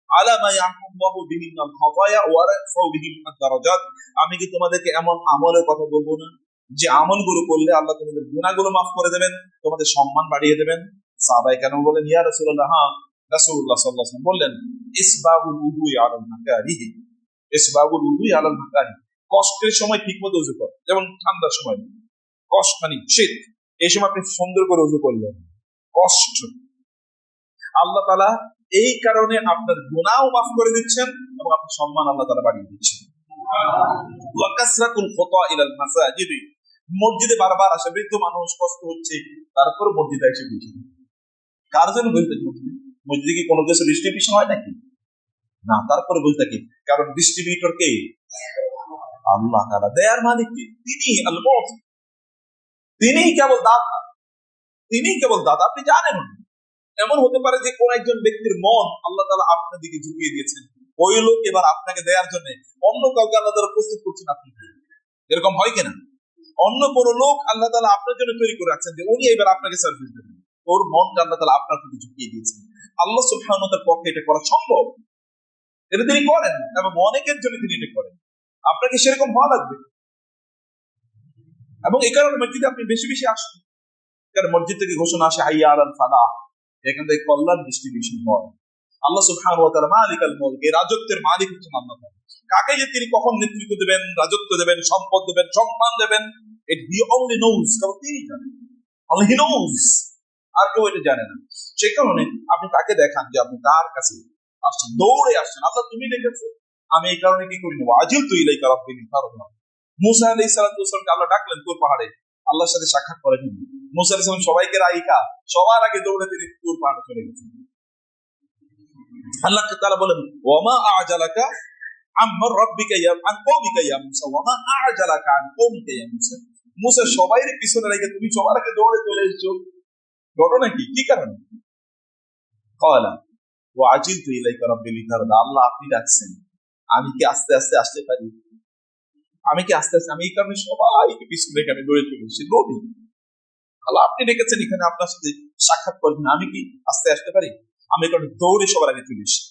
আলা মা ইয়াহকুমুল্লাহু বিহি মিনাল খাতায়া ওয়া রাফাউ বিহি মিনাদ দারাজাত, আমি কি তোমাদেরকে এমন আমলের কথা বলবো না, যে আমলগুলো করলে আল্লাহ তোমাদের গুনাহগুলো মাফ করে দেবেন, তোমাদের সম্মান বাড়িয়ে দেবেন। সাহাবায়ে কেরাম বলেন, ইয়া রাসূলুল্লাহ, হ্যাঁ। রাসূলুল্লাহ সাল্লাল্লাহু আলাইহি ওয়াসাল্লাম বললেন, ইসবাগুল উযুই আলাল মাকারিহি, ইসবাগুল উযুই আলাল মাকারিহি, কষ্টের সময় ঠিকমতো ওযু কর, যেমন ঠান্ডার সময় কষ্ট, মানে শীত, এই সময় আপনি সুন্দর করে ওযু করলেন, কষ্ট, আল্লাহ তাআলা এই কারণে আপনার গুনাহও মাফ করে দিচ্ছেন এবং আপনার সম্মান আল্লাহ তাআলা বাড়িয়ে দিচ্ছেন। ওয়া কাসরাতুল খুতা ইলাল মাসাজিদ, মসজিদে বারবার আসে, বৃদ্ধ মানুষ, কষ্ট হচ্ছে, তারপর মসজিদে এসে বসে, কার জন্য বসে থাকে? মসজিদে কি কোনো কিছু ডিস্ট্রিবিউশন হয় নাকি? না, তারপরে বসে থাকে, কারণ ডিস্ট্রিবিউটর কে? আল্লাহ তাআলা। দেয়ার মালিক কে? তিনি আল মু'তি, তিনিই কেবল দাতা, তিনিই কেবল দাতা। আপনি জানেন, এমন হতে পারে যে কোন একজন ব্যক্তির মন আল্লাহ তাআলা আপনার দিকে ঝুঁকিয়ে দিয়েছেন, ওই লোক এবার আপনাকে দেওয়ার জন্য অন্য কাউকে আল্লাহ তাআলা প্রস্তুত করছেন আপনি। এরকম হয় কিনা? অন্য কোনো লোক আল্লাহ তাআলা আপনার জন্য তৈরি করে রাখছেন, যে উনি এবার আপনাকে সার্ভিস দেবেন, ওর মনকে আল্লাহ তাআলা আপনার প্রতি ঝুঁকিয়ে দিয়েছেন। আল্লাহ সুবহানাহু ওয়া তাআলার পক্ষে এটা করা সম্ভব, এটা তিনি করেন, এবং অনেকের জন্য তিনি এটা করেন। আপনাকে সেরকম হওয়া লাগবে, এবং এই কারণে মসজিদে আপনি বেশি বেশি আসুন, কারণ মসজিদ থেকে ঘোষণা আসে, হাইয়া আলাল ফালাহ, এখান থেকে কল্যাণ ডিস্ট্রিবিউশন হয়। আল্লাহ সুবহানাহু ওয়া তাআলা মালিকাল মুলক, এই রাজত্বের মালিক হচ্ছেন আল্লাহ তাআলা। কাকে যে তিনি কখন নেতৃত্ব দেবেন, রাজত্ব দেবেন, সম্পদ দেবেন, সম্মান দেবেন, ইট হি অনলি নোজ, কেবল তিনি জানেন, অনলি হি নোজ, আর কেউ এটা জানে না। সেই কারণে আপনি তাকে দেখান যে আপনি তার কাছে আসছেন, দৌড়ে আসছেন, আল্লাহ তুমি ডেকেছো, আমি এই কারণে কি করি, ওয়াজিলতু ইলাইকা রাব্বি লিতারদা। মুসা আলাইহিস সালাতু ওয়াস সালামকে আল্লাহ ডাকলেন তুর পাহাড়ে, আল্লাহর সাথে সাক্ষাৎ করেন। মুসা আলাইহিস সালাম সবাইকে রাইখা সবার আগে দৌড়ে তিনি তুর পাহাড়ে চলে গেছেন। আল্লাহ তাআলা বলেন ওয়ামা আ'জালাকা আম্মা রাব্বিকা ইয়া আন কওমিকা ইয়া মুসা ওয়ামা আ'জালাকা আন কওমিকা ইয়া মুসা। মুসা সবাইয়ের পিছনে রেখে তুমি সবার আগে দৌড়ে চলে এসেছো, ঘটনা কি? কি কারণে? ক্বালা ওয়া আজিলতু ইলাইকা রাব্বি লিতারদা। আল্লাহ আপনি ডাকছেন, আমি কি আস্তে আস্তে আসতে পারি? আমি কি আস্তে আস্তে, আমি এই কারণে সবাইকে পিছনে রেখে আমি দৌড়ে চলে এসেছি, দৌড়ি। আল্লাহ আপনি ডেকেছেন এখানে আপনার সাথে সাক্ষাৎ করবেন, আমি কি আস্তে আসতে পারি? আমি এই কারণে দৌড়ে সবার আগে চলে এসেছি,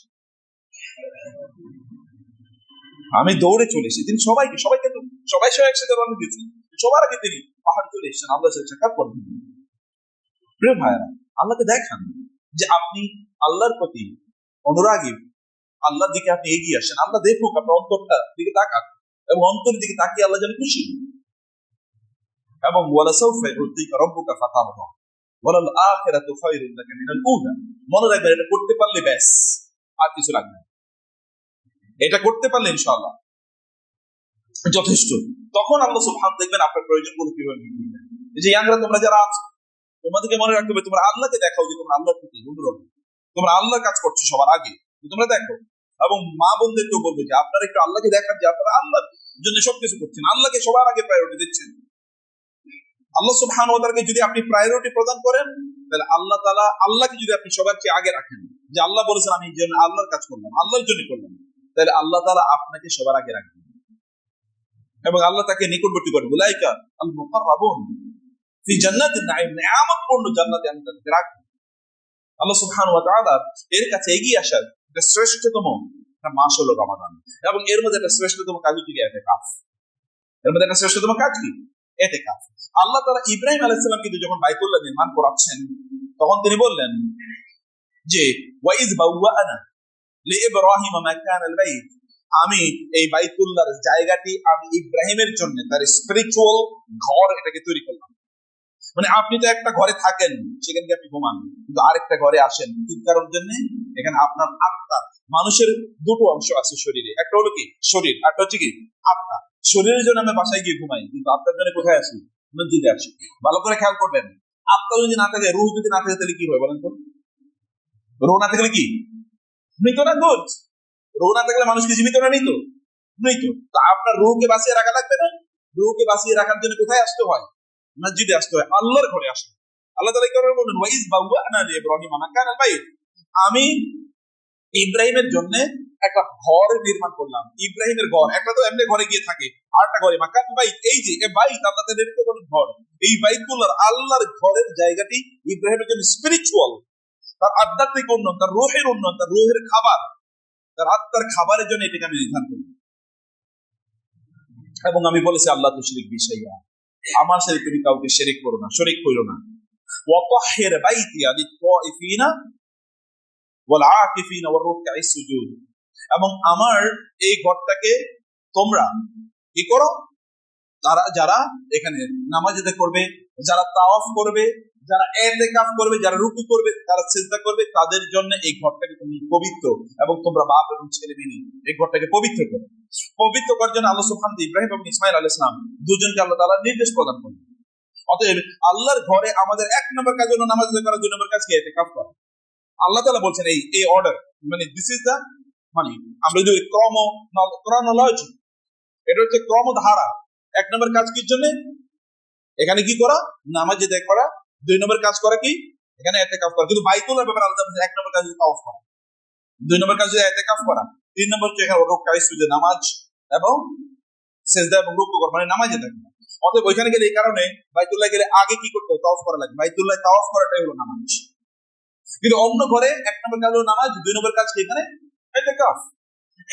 আমি দৌড়ে চলে এসেছি। তিনি সবাইকে তো সবাই একসাথে রওনা দিয়েছেন, সবার আগে তিনি পাহাড় চলে এসেছেন আল্লাহর সাথে সাক্ষাৎ করবেন। প্রিয় ভাইরা, আল্লাহকে দেখান যে আপনি আল্লাহর প্রতি অনুরাগী, আল্লাহর দিকে আপনি এগিয়ে আসেন। আল্লাহ দেখুক আপনার অন্তরটা দিকে তাকান, এবং অন্তরের দিকে তাকিয়ে আল্লাহ যেন খুশি। এবং ওয়ালাসাউফা ইউতিকা রাব্বুকা ফাতারদা ওয়ালাল আখিরাতু খায়রুন লাকা মিনাল উলা। মনে রাখবেন, এটা করতে পারলে ব্যাস, আর কিছু লাগবে না। এটা করতে পারলে ইনশাআল্লাহ যথেষ্ট। তখন আল্লাহ সুবহানাহু দেখবেন আপনার প্রয়োজনগুলো কিভাবে মিটবে। এই যে ইয়াংরা তোমরা যারা আছো, তোমাদেরকে মনে রাখতে হবে তোমরা আল্লাহকে দেখাও যে তোমরা আল্লাহর প্রতি অনুরোধ, তোমরা আল্লাহর কাজ করছো সবার আগে, তোমরা দেখো। এবং মা বোনদেরকেও বলবে যে আপনারা একটু আল্লাহকে দেখান যে আপনারা আল্লাহর জন্য সবকিছু করছেন, আল্লাহকে সবার আগে প্রায়োরিটি দিচ্ছেন। আল্লাহ সুবহানাহু ওয়া তাআলাকে যদি আপনি প্রায়োরিটি প্রদান করেন, তাহলে আল্লাহ তাআলা, আল্লাহকে যদি আপনি সবার চেয়ে আগে রাখেন, যে আল্লাহ বলেছেন আমি এই জন্য আল্লাহর কাজ করলাম, আল্লাহর জন্য করলাম, তাহলে আল্লাহ তাআলা আপনাকে সবার আগে রাখবেন এবং আল্লাহ তাকে নিকটবর্তী করবেন। উলাইকা আল মুকাররাবুন ফি জান্নাতিন নাঈম, নিয়ামতপূর্ণ জান্নাতে আমি তাদেরকে রাখব। আল্লাহ সুবহানাহু ওয়া তাআলা এর কাছে এগিয়ে আসার একটা শ্রেষ্ঠতম মাস হলো রমাদান, এবং এর মধ্যে একটা শ্রেষ্ঠতম কাজ হচ্ছে ইতিকাফ। এর মধ্যে একটা শ্রেষ্ঠতম কাজ কি? ইতিকাফ। আল্লাহ তাআলা ইব্রাহিম আলাইহিস সালাম কিন্তু যখন বাইতুল্লাহ নির্মাণ করাচ্ছেন, তখন তিনি বললেন যে ওয়াইজ বাওয়ানা লিইব্রাহিম মাকানাল বাইত, আমি এই বাইতুল্লাহর জায়গাটি আমি ইব্রাহিমের জন্য তার স্পিরিচুয়াল ঘর এটাকে তৈরি করলাম। মানে আপনি তো একটা ঘরে থাকেন, সেখানে আপনি ঘুমান, কিন্তু আরেকটা ঘরে আসেন কি কারণের জন্য? এখানে আপনার আত্মা, মানুষের দুটো অংশ আছে শরীরে, একটা হলো কি শরীর, আর একটা হচ্ছে কি আত্মা। শরীরের জন্য আমরা বাসায় গিয়ে ঘুমাই, কিন্তু আত্মার জন্য কোথায় আসি? মসজিদে আসি। ভালো করে খেয়াল করবেন, আত্মা যদি না থাকে, রূহ যদি না থাকে, তাহলে কি হয় বলেন তো? রূহ না থাকলে কি মৃত না? গুড। রূহ না থাকলে মানুষ কি জীবিত না মৃত? মৃত। তো আপনার রূহকে বাঁচিয়ে রাখা লাগবে না? রূহকে বাঁচিয়ে রাখার জন্য কোথায় আসতে হয়? মসজিদে আসতে হয়, আল্লাহর ঘরে আসতে। আল্লাহ তাআলা কি করেন বলেন ওয়াইজ বাওয়ানা লিইব্রাহিম মাকানাল বাইত, আমি ইব্রাহিমের জন্য একটা ঘর নির্মাণ করলাম। ইব্রাহিমের ঘর একটা তো এমনি ঘরে গিয়ে থাকে, আর একটা ঘরে মাকান বাইত, এই যে এই বাইত আল্লাহ তাআলার ঘর, এই বাইতুল্লাহ আল্লাহর ঘরের জায়গাটি ইব্রাহিমের জন্য স্পিরিচুয়াল, তার আধ্যাত্মিক উন্নয়ন, তার রূহের উন্নয়ন, তার রূহের খাবার, তার আত্মার খাবারের জন্য এটাকে আমি নির্ধারণ করি। এবং আমি বলেছি আল্লাহ তুশরিক বিশাইয়া, আমার সাথে তুমি কাউকে শিরক করো না, শরীক করো না। ওয়াতাহহির বাইতিয়া লিত-তাইফিনা ওয়াল আকিফিনা ওয়ার রুকআইস সুজুদ, এবং আমার এই ঘরটাকে তোমরা কি করো, তারা যারা এখানে নামাজ আদায় করবে, যারা তাওয়াফ করবে, যারা ইতিকাফ করবে, যারা রুকু করবে, যারা সিজদা করবে, তাদের জন্য এই ঘরটাকে তুমি পবিত্র, এবং তোমরা বাপ এবং ছেলে মিলে এই ঘরটাকে পবিত্র করো। পবিত্র করার জন্য আল্লাহ সুবহানাহু ইব্রাহিম এবং ইসমাঈল আলাইহিস সালাম দুজনকে আল্লাহ তাআলা নির্দেশ প্রদান করলেন। অতএব আল্লাহর ঘরে আমাদের এক নম্বর কাজ হলো নামাজ আদায় করা, দুই নম্বর কাজ কি ইতিকাফ করা। আল্লাহ তাআলা বলছেন এই অর্ডার, মানে দিস ইজ দা, মানে আমরা যদি ক্রনোলজি, এটা হচ্ছে ক্রমধারা। এক নম্বর কাজ কি জন্য? এখানে কি করা? নামাজ আদায় করা। দুই নম্বর কাজ করা কি? এখানে ইতিকাফ করা। কিন্তু বাইতুল্লাহর ব্যাপারে আলাদা, এক নম্বর কাজ হচ্ছে তাওয়াফ করা, দুই নম্বর কাজ হচ্ছে ইতিকাফ করা, তিন নম্বর হচ্ছে এখানে রুকআ সুজুদ, নামাজ এবং সিজদা এবং রুকু করা, মানে নামাজ আদায় করা। অতএব ওইখানে গেলে, এই কারণে বাইতুল্লাহ গেলে আগে কি করতে হবে? তাওয়াফ করা লাগে। বাইতুল্লাহ তাওয়াফ করাটাই হলো নামাজ। কিন্তু অন্য ঘরে এক নম্বর কাজ হলো নামাজ, দুই নম্বর কাজ কি এখানে? ইতিকাফ।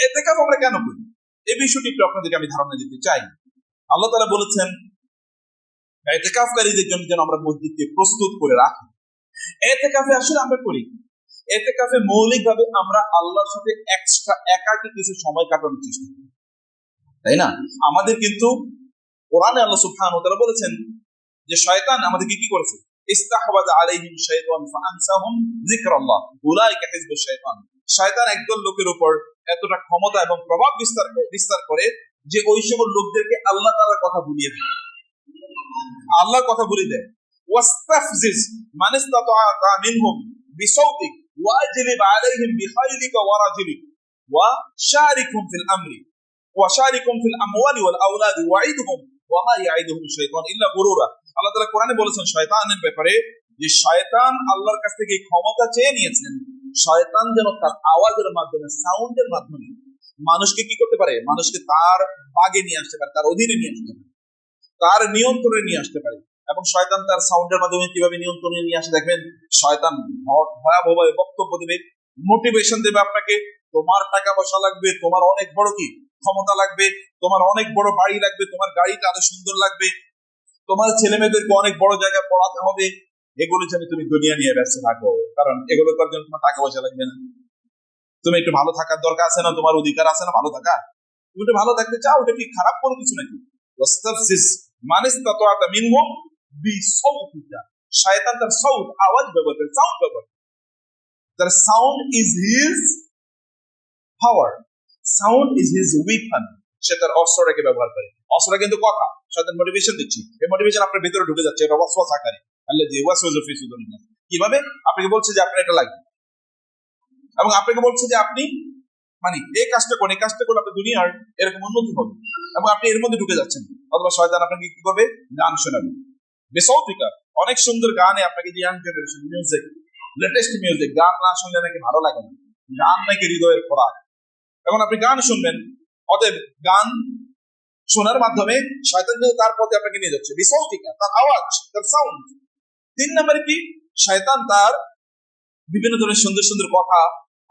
ইতিকাফ আমরা কেন করি, এই বিষয়টি একটু আপনাদেরকে আমি ধারণা দিতে চাই। আল্লাহ তাআলা বলেছেন ইতিকাফকারীদের জন্য যেন আমরা মসজিদকে প্রস্তুত করে রাখি। ইতিকাফে আসলে আমরা করি, ইতিকাফে মৌলিকভাবে আমরা আল্লাহর সাথে এক্সট্রা একাকী কিছু সময় কাটানোর চেষ্টা করি, তাই না? আমাদের কিন্তু কোরআনে আল্লাহ সুবহানাহু ওয়া তাআলা বলেছেন যে শয়তান আমাদেরকে কি করেছে? ইস্তাহওয়াযা আলাইহিম শাইতান ফাআনসাহুম যিকরাল্লাহ উলাইকা হিজবুশ শাইতান। শয়তান একদল লোকের উপর এতটা ক্ষমতা এবং প্রভাব বিস্তার করে যে ওই সকল লোকদেরকে আল্লাহ তাআলার কথা ভুলিয়ে দেয়, আল্লাহর কথা ভুলিয়ে দেয়। ওয়াস্তাফজিজ মান ইসতাতা মিনহুম বিসাউতিক ওয়াজলিব আলাইহিম বিখাইলিকা ওয়া রাজুলিক ওয়া শারিকুম ফিল আমরি ওয়া শারিকুম ফিল আমওয়ালি ওয়াল আওলাদি ওয়াইদহুম ওয়া মা ইয়াইদুহুম শাইতান ইল্লা গুরুরা। আল্লাহ তাআলা কোরআনে বলেছেন শয়তানের ব্যাপারে যে শয়তান আল্লাহর কাছ থেকে ক্ষমতা চেয়ে নিয়েছেন, শয়তান যেন তার আওয়াজের মাধ্যমে, সাউন্ডের মাধ্যমে মানুষকে কি করতে পারে, মানুষকে তার বাগে নিয়ে আসতে পারে, তার অধীনে নিয়ে আসতে পারে, তার নিয়ন্ত্রণে নিয়ে আসতে পারে। এবং শয়তান তার সাউন্ডের মাধ্যমে কিভাবে নিয়ন্ত্রণে নিয়ে আসে দেখবেন, শয়তান ভয়াবহ বক্তব্য দেবে, মোটিভেশন দেবে আপনাকে, তোমার টাকা পয়সা লাগবে, তোমার অনেক বড় কি ক্ষমতা লাগবে, তোমার অনেক বড় বাড়ি লাগবে, তোমার গাড়িটা আরো সুন্দর লাগবে, তোমার ছেলে মেয়েদেরকে অনেক বড় জায়গায় পড়াতে হবে, এগুলো যেন তুমি দুনিয়া নিয়ে ব্যস্ত থাকো, কারণ এগুলো করার জন্য তোমার টাকা পয়সা লাগবে না। তুমি একটু ভালো থাকার দরকার আছে না, তোমার অধিকার আছে না ভালো থাকা, তুমি একটু ভালো থাকতে চাও, এটা কি খারাপ কোনো কিছু নাকি? শয়তান তার সাউন্ড, আওয়াজ ব্যবহার করে, সাউন্ড ব্যবহার করে। তার sound is his power, sound is his weapon. সে তার অস্ত্রটাকে ব্যবহার করে। অস্ত্রটা কিন্তু কথা। শয়তান মোটিভেশন দিচ্ছে, এই মোটিভেশন আপনার ভিতরে ঢুকে যাচ্ছে, এটা ওয়াসওয়াস আকারে। আল্লাযী ওয়াসওয়াসু ফি সুদুরিন নাস। কিভাবে? আপনাকে বলছে যে আপনার এটা লাগবে, এবং আপনাকে বলছে যে আপনি মানে এই কাজটা করুন, এই কাজটা করলে আপনার দুনিয়ার এরকম উন্নতি হবে, এবং আপনি এর মধ্যে ঢুকে যাচ্ছেন। অথবা শয়তান আপনাকে কি করবে, গান শোনাবে, বেসৌতিকা অনেক সুন্দর গানে আপনাকে যে young generation music, latest music, গান না শুনলে নাকি ভালো লাগে না, গান নাকি হৃদয়ের খোরাক। এখন আপনি গান শুনবেন, অতএব গান শোনার মাধ্যমে শয়তান কিন্তু তার পথে আপনাকে নিয়ে যাচ্ছে, বেসৌতিকা, তার আওয়াজ, তার সাউন্ড। 3 নম্বরে কি, শয়তান তার বিভিন্ন ধরনের সুন্দর সুন্দর কথা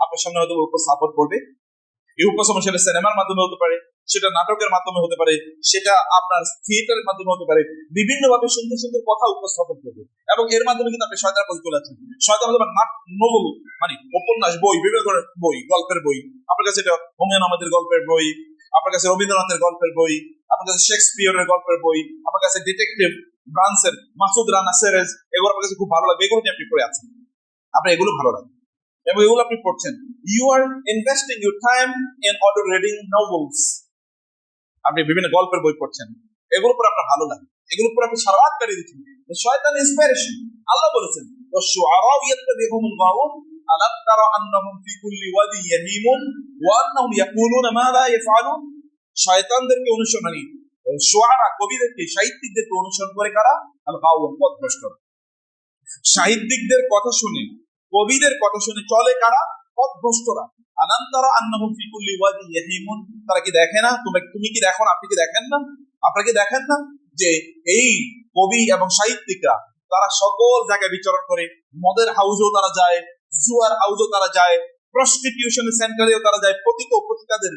আপনার সামনে হয়তো উপস্থাপন করবে। এই উপস্থাপন সেটা সিনেমার মাধ্যমে হতে পারে, সেটা নাটকের মাধ্যমে হতে পারে, সেটা আপনার থিয়েটারের মাধ্যমে হতে পারে, বিভিন্ন ভাবে সুন্দর সুন্দর কথা উপস্থাপন করবে, এবং এর মাধ্যমে কিন্তু আপনি শয়তানের পথে চলে যাচ্ছেন। শয়তান হতে পারে নোবেল, মানে উপন্যাস বই, বিভিন্ন ধরনের বই, গল্পের বই, আপনার কাছে এটা হুমায়ুন আহমেদের গল্পের বই, আপনার কাছে রবীন্দ্রনাথের গল্পের বই, আপনার কাছে শেক্সপিয়রের গল্পের বই, আপনার কাছে ডিটেকটিভ ব্রান্সের মাসুদ রানা সিরিজ, এগুলো আপনার কাছে খুব ভালো লাগবে, এগুলো নিয়ে আপনি পড়ে আছেন, আপনার এগুলো ভালো লাগে এবং এগুলো আপনি পড়ছেন। You are investing your time in order reading novels, আপনি বিভিন্ন গল্পের বই পড়ছেন, এগুলো পরে আপনার ভালো লাগে, এগুলো পরে আপনি সারা রাত কাটিয়ে দিচ্ছেন। শয়তান ইন্সপিরেশন। আল্লাহ বলেছেন ওয়াশ-শুআরা ইয়াত্তাবিহুমুল গাউন আলাম তারা আন্নাহুম ফি কুল্লি ওয়াদি ইয়াহিমুন ওয়া আন্নাহুম ইয়াকুলুনা মা লা ইয়াফআলুন। শয়তানদেরকে অনুসরণী শুআরা, কবিদেরকে, সাহিত্যিকদেরকে অনুসরণ করে কারা? আল গাউন, পথভ্রষ্ট। সাহিত্যিকদের কথা শুনে, কবিদের কথা শুনে চলে কারা? পথভ্রষ্টরা। আলাম তারা আন্নাহুম ফি কুল্লি ওয়াদি ইয়াহিমুন। তারা কি দেখে না? তুমি কি দেখো না? আপনি কি দেখেন না? আপনারা কি দেখেন না যে এই কবি এবং সাহিত্যিকরা তারা সকল জায়গায় বিচরণ করে, মদের হাউসেও তারা যায়, জুয়ার হাউসেও তারা যায়, প্রস্টিটিউশন সেন্টারেও তারা যায়, পতিতাদের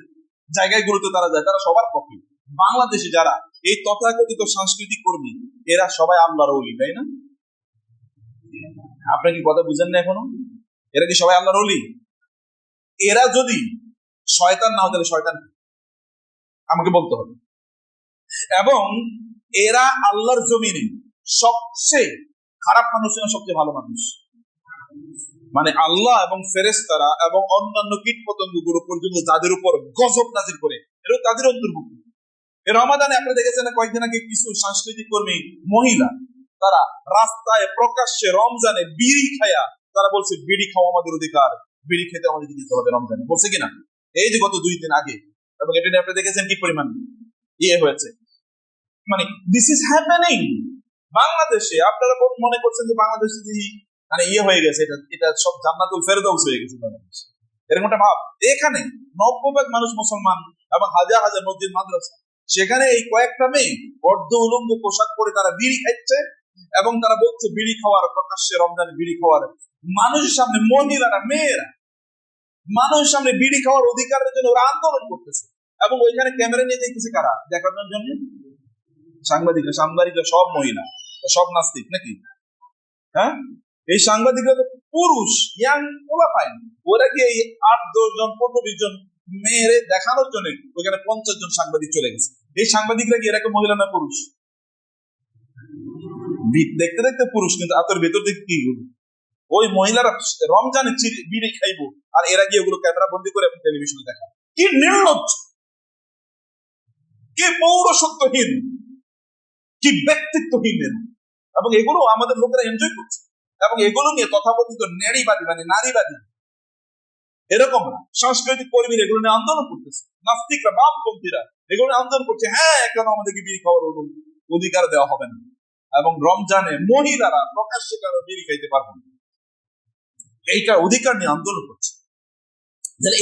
জায়গাগুলোতে তারা যায়, তারা সবার পক্ষে। বাংলাদেশে যারা এই তথাকথিত সাংস্কৃতিক কর্মী, এরা সবাই আল্লাহর ওলি, তাই না? আপনার কি কথা বুঝেন না এখনো? এরা কি সবাই আল্লাহর ওলি? এরা যদি শয়তান না হতো, তাহলে শয়তান আমাকে বলতে হবে। এবং এরা আল্লাহর জমিনে সবচেয়ে খারাপ মানুষ না সবচেয়ে ভালো মানুষ, মানে আল্লাহ এবং ফেরেশতারা এবং অন্যান্য কীট পতঙ্গগুলো পর্যন্ত যাদের উপর গজব নাজিল করে, এরা তাদের অন্তর্ভুক্ত। এই রমাদানে আপনারা দেখেছেন না, কয়েকদিন আগে কিছু সাংস্কৃতিক কর্মী মহিলা তারা রাস্তায় প্রকাশ্যে রমজানে বিড়ি খায়া তারা বলছে বিড়ি খাওয়া আমাদের অধিকার, বিড়ি খেতে আমাদের দিতে হবে রমজানে, বলছে কিনা? এই যে গত 2 দিন আগে, এবং এটা নিয়ে আপনি দেখেছেন কি পরিমাণ ইয়ে হয়েছে। মানে দিস ইজ হ্যাপেনিং বাংলাদেশে। আপনারা মনে করছেন যে বাংলাদেশে মানে ইয়ে হয়ে গেছে, এটা সব জান্নাতুল ফেরদাউস হয়ে গেছে বাংলাদেশ, এরকম একটা ভাব। এখানে 90% মানুষ মুসলমান এবং হাজার হাজার মসজিদ মাদ্রাসা, সেখানে এই কয়েকটা মেয়ে অর্ধ উলঙ্গ পোশাক পরে তারা বিড়ি খাচ্ছে, এবং তারা বলছে বিড়ি খাওয়ার, প্রকাশ্যে রমজানে বিড়ি খাওয়ার, মানুষের সামনে, মহিলারা, মেয়েরা মানুষের সামনে বিড়ি খাওয়ার অধিকারের জন্য ওরা আন্দোলন করতেছে। এবং ওইখানে ক্যামেরা নিয়ে যাইতেছে কারা? দেখানোর জন্য সাংবাদিকরা। সাংবাদিকরা সব মহিলা, সব নাস্তিক নাকি? হ্যাঁ, এই সাংবাদিকরা তো পুরুষ, ইয়াং পোলা পায়। ওরা কি এই 8-10 জন 15-20 জন মেয়েরে দেখানোর জন্য ওইখানে 50 জন সাংবাদিক চলে গেছে। এই সাংবাদিকরা কি এরকম মহিলা না পুরুষ? দেখতে দেখতে পুরুষ, কিন্তু আতর ভেতর দেখতে কি? ওই মহিলারা রমজানে বিড়ি খাইবো, আর এরা গিয়ে ওগুলো ক্যামেরা বন্দি করে এবং টেলিভিশনে দেখা। কি নির্লজ্জ, কি পৌরসত্বহীন, কি ব্যক্তিত্বহীন। এবং এগুলো আমাদের লোকেরা এনজয় করছে। এবং এগুলো নিয়ে তথাকথিত নারীবাদী মানে নারীবাদী এরকম না, সাংস্কৃতিক কর্মীরা এগুলো নিয়ে আন্দোলন করতেছে, নাস্তিকরা বামপন্থীরা এগুলো নিয়ে আন্দোলন করছে, হ্যাঁ কেন আমাদেরকে বিড়ি খাওয়ার অধিকার দেওয়া হবে না, এবং রমজানে মহিলারা প্রকাশ্যে কারো বিড়ি খাইতে পারবে না, এইটা অধিকার নিয়ে আন্দোলন করছে।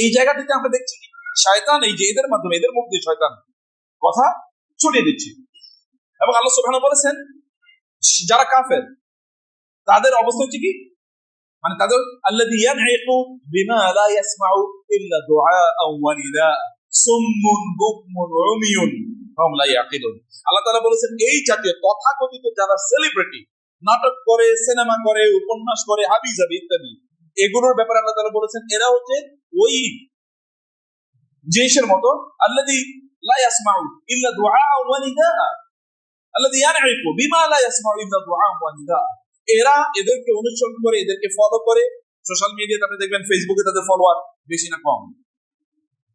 এই জায়গাটিতে আমরা দেখছি শয়তান এই যে এদের মাধ্যমে এদের মুখ দিয়ে শয়তান কথা ছড়িয়ে দিচ্ছে। এবং আল্লাহ সুবহানাহু বলেছেন যারা কাফের তাদের অবস্থা হচ্ছে কি, মানে তাদের আল্লাযী ইয়ানঈকু বিমা লা ইয়াসমাউ ইল্লা দুআআ ওয়া নিদাআ সুম্মুন বুকমুন উমিয়ুন ফাহুম লা ইয়াকিলুন। আল্লাহ তাআলা বলেছেন এই জাতীয় তথাকথিত যারা সেলিব্রিটি, নাটক করে, সিনেমা করে, উপন্যাস করে, হাবিজাবি ইত্যাদি, এগুলোর ব্যাপারে আল্লাহ তাআলা বলেছেন এরা হচ্ছে ওই জিনিসের মতো আল্লাযী লা ইয়াসমাউ ইল্লা দুআআ ওয়া নিদাআ, আল্লাযী ইয়ানঈকু বিমা লা ইয়াসমাউ ইল্লা দুআআ ওয়া নিদাআ। এরা এদেরকে অনুসরণ করে, এদেরকে ফলো করে। সোশ্যাল মিডিয়াতে আপনি দেখবেন ফেসবুকে তাদের ফলোয়ার বেশি না কম?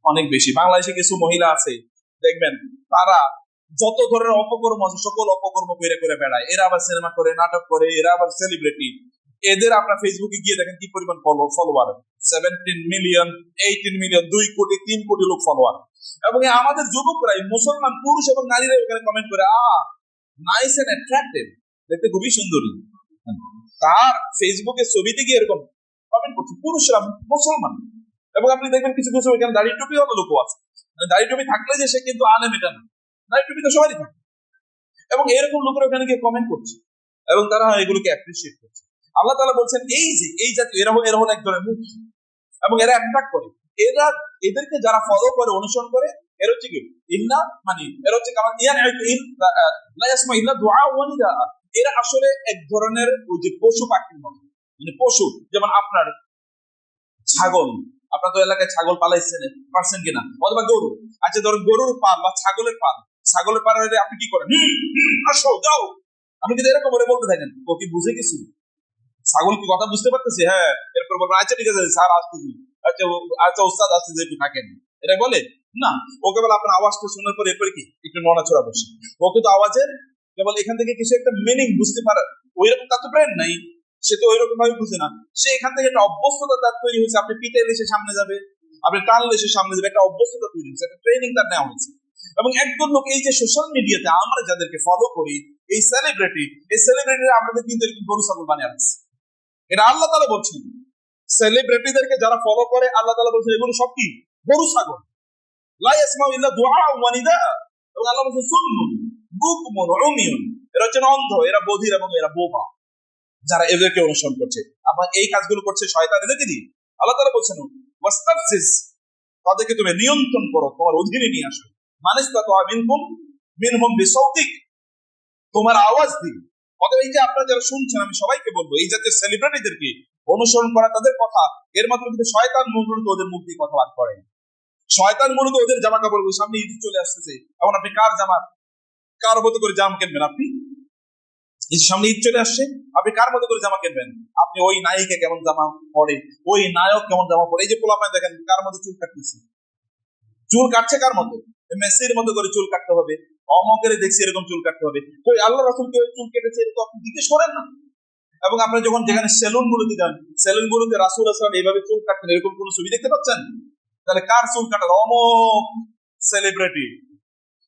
অনেক বেশি। বাংলাদেশে কিছু মহিলা আছে দেখবেন তারা যত ধরনের অপকর্ম আছে সকল অপকর্ম করে করে বেড়ায়। এরা আবার সিনেমা করে, নাটক করে, এরা আবার সেলিব্রিটি। এদের আপনার ফেসবুকে গিয়ে দেখেন কি পরিমাণ ফলোয়ার, 17 মিলিয়ন, 18 মিলিয়ন, 2 কোটি 3 কোটি লোক ফলোয়ার। এবং আমাদের যুবকরাই, মুসলমান পুরুষ এবং নারীরা ওখানে কমেন্ট করে নাইস এন্ড অ্যাট্রাক্টিভ, দেখতে খুবই সুন্দরী। তার ফেসবুকে ছবিতে গিয়ে এরকম কমেন্ট করছে পুরুষরা, মুসলমান। এবং আপনি দেখবেন কিছু কিছু এখানে দাড়ি টুপি হলো লোক আছে, দাড়ি টুপি থাকলে যে সে কিন্তু আলেম এটা না, দাড়ি টুপি তো সবারই থাকে। এবং এরকম লোকেরা ওখানে গিয়ে কমেন্ট করছে এবং তারা এগুলোকে অ্যাপ্রিসিয়েট করছে। আল্লাহ তাআলা বলছেন এই যে এই জাতীয় এরা হলো এক ধরনের মুখ, এবং এরা অ্যাট্রাক্ট করে। এদেরকে যারা ফলো করে, অনুসরণ করে, এর হচ্ছে কি ইল্লা, মানে এর হচ্ছে কামান লা ইয়াসমা ইল্লা দুআ ওয়া নিদা। এরা আসলে এক ধরনের ওই যে পশু পাখির মতো, মানে পশু, যেমন আপনার ছাগল, আপনার তো এলাকায় ছাগল পালাইছেন পারছেন কিনা, অথবা গরু। আচ্ছা ধরুন গরুর পাল বা ছাগলের পাল আপনি কি করেন? আসো যাও, আপনি কিন্তু এরকম করে বলতে থাকেন। ও কি বুঝে কিছু? ছাগল কি কথা বুঝতে পারতেছে? হ্যাঁ। এরপর বলবেন আচ্ছা ঠিক আছে স্যার আসতেছি, আচ্ছা ওস্তাদ আসতেছে একটু থাকেন, এটা বলে না। ও কেবল আপনার আওয়াজটা শোনার পর এরপরে কি একটু নড়াচড়া বসে। ও কিন্তু আওয়াজের কেবল এখান থেকে কিছু একটা মিনিং বুঝতে পারে, ওইরকম তার তো ব্রেন নাই, সে তো ওইরকম ভাবে বুঝে না। সে এখান থেকে একটা অভ্যস্ততা তার তৈরি হয়েছে। আপনি পিটাইলে সে সামনে যাবে, আপনি টানলে সে সামনে যাবে, একটা অভ্যস্ততা তৈরি হয়েছে, একটা ট্রেনিং তার নেওয়া হয়েছে। এবং একজন লোক এই যে সোশ্যাল মিডিয়াতে আমরা যাদেরকে ফলো করি, এই সেলিব্রিটিরা আমাদের কিন্তু গরু ছাগল বানিয়ে রাখছে। এটা আল্লাহ তাআলা বলছেন সেলিব্রিটিদেরকে যারা ফলো করে, আল্লাহ তাআলা বলছেন এগুলো সব কি গরু ছাগল। লা ইয়াসমাউ ইল্লা দুআ ওয়া নিদা। এবং আল্লাহ বলছেন সুম্মুন বুকমুন উমিয়ুন, এরা হচ্ছে অন্ধ, এরা বধির এবং এরা বোবা, যারা এদেরকে অনুসরণ করছে। আবার এই কাজগুলো করছে শয়তান এদেরকে দিয়ে। আল্লাহ তাআলা বলছেন ওয়াস্তাফজিজ, তাদেরকে তুমি নিয়ন্ত্রণ করো, তোমার অধীনে নিয়ে আসো। মানিস্তাতা মিনহুম বিসাউতিক, তোমার আওয়াজ দিয়ে। অতএব এই যে আপনারা যারা শুনছেন, আমি সবাইকে বলবো এই জাতীয় সেলিব্রিটিদেরকে অনুসরণ করা, তাদের কথা, এর মাধ্যমে কিন্তু শয়তান মূলত ওদের মুখ দিয়ে কথা বার করে। শয়তান মূলত ওদের জামা কাপড়, সামনে ঈদ চলে আসতেছে, এখন আপনি কার মতো করে জামা কিনবেন? আপনি সামনে ঈদ চলে আসছে, আপনি কার মতো করে জামা কিনবেন? আপনি ওই নায়িকা কেমন জামা পরে, ওই নায়ক কেমন জামা পরে। এই যে পোলাপান দেখেন কার মতো চুল কাটতেছে, চুল কাটছে কার মতো? মেসির মতো করে চুল কাটতে হবে, অমকের দেখছি এরকম চুল কাটতে হবে। তো আল্লাহ রাসূল কেউ চুল কেটেছে এটা তো আপনি জিজ্ঞেস করেন না। এবং আপনি যখন যেখানে সেলুন গুলোতে যান, সেলুন গুলোতে রাসূল আসলাম এইভাবে চুল কাটতেন, এরকম কোন ছবি দেখতে পাচ্ছেন? তাহলে কার চুল কাটার? অমক সেলিব্রিটি,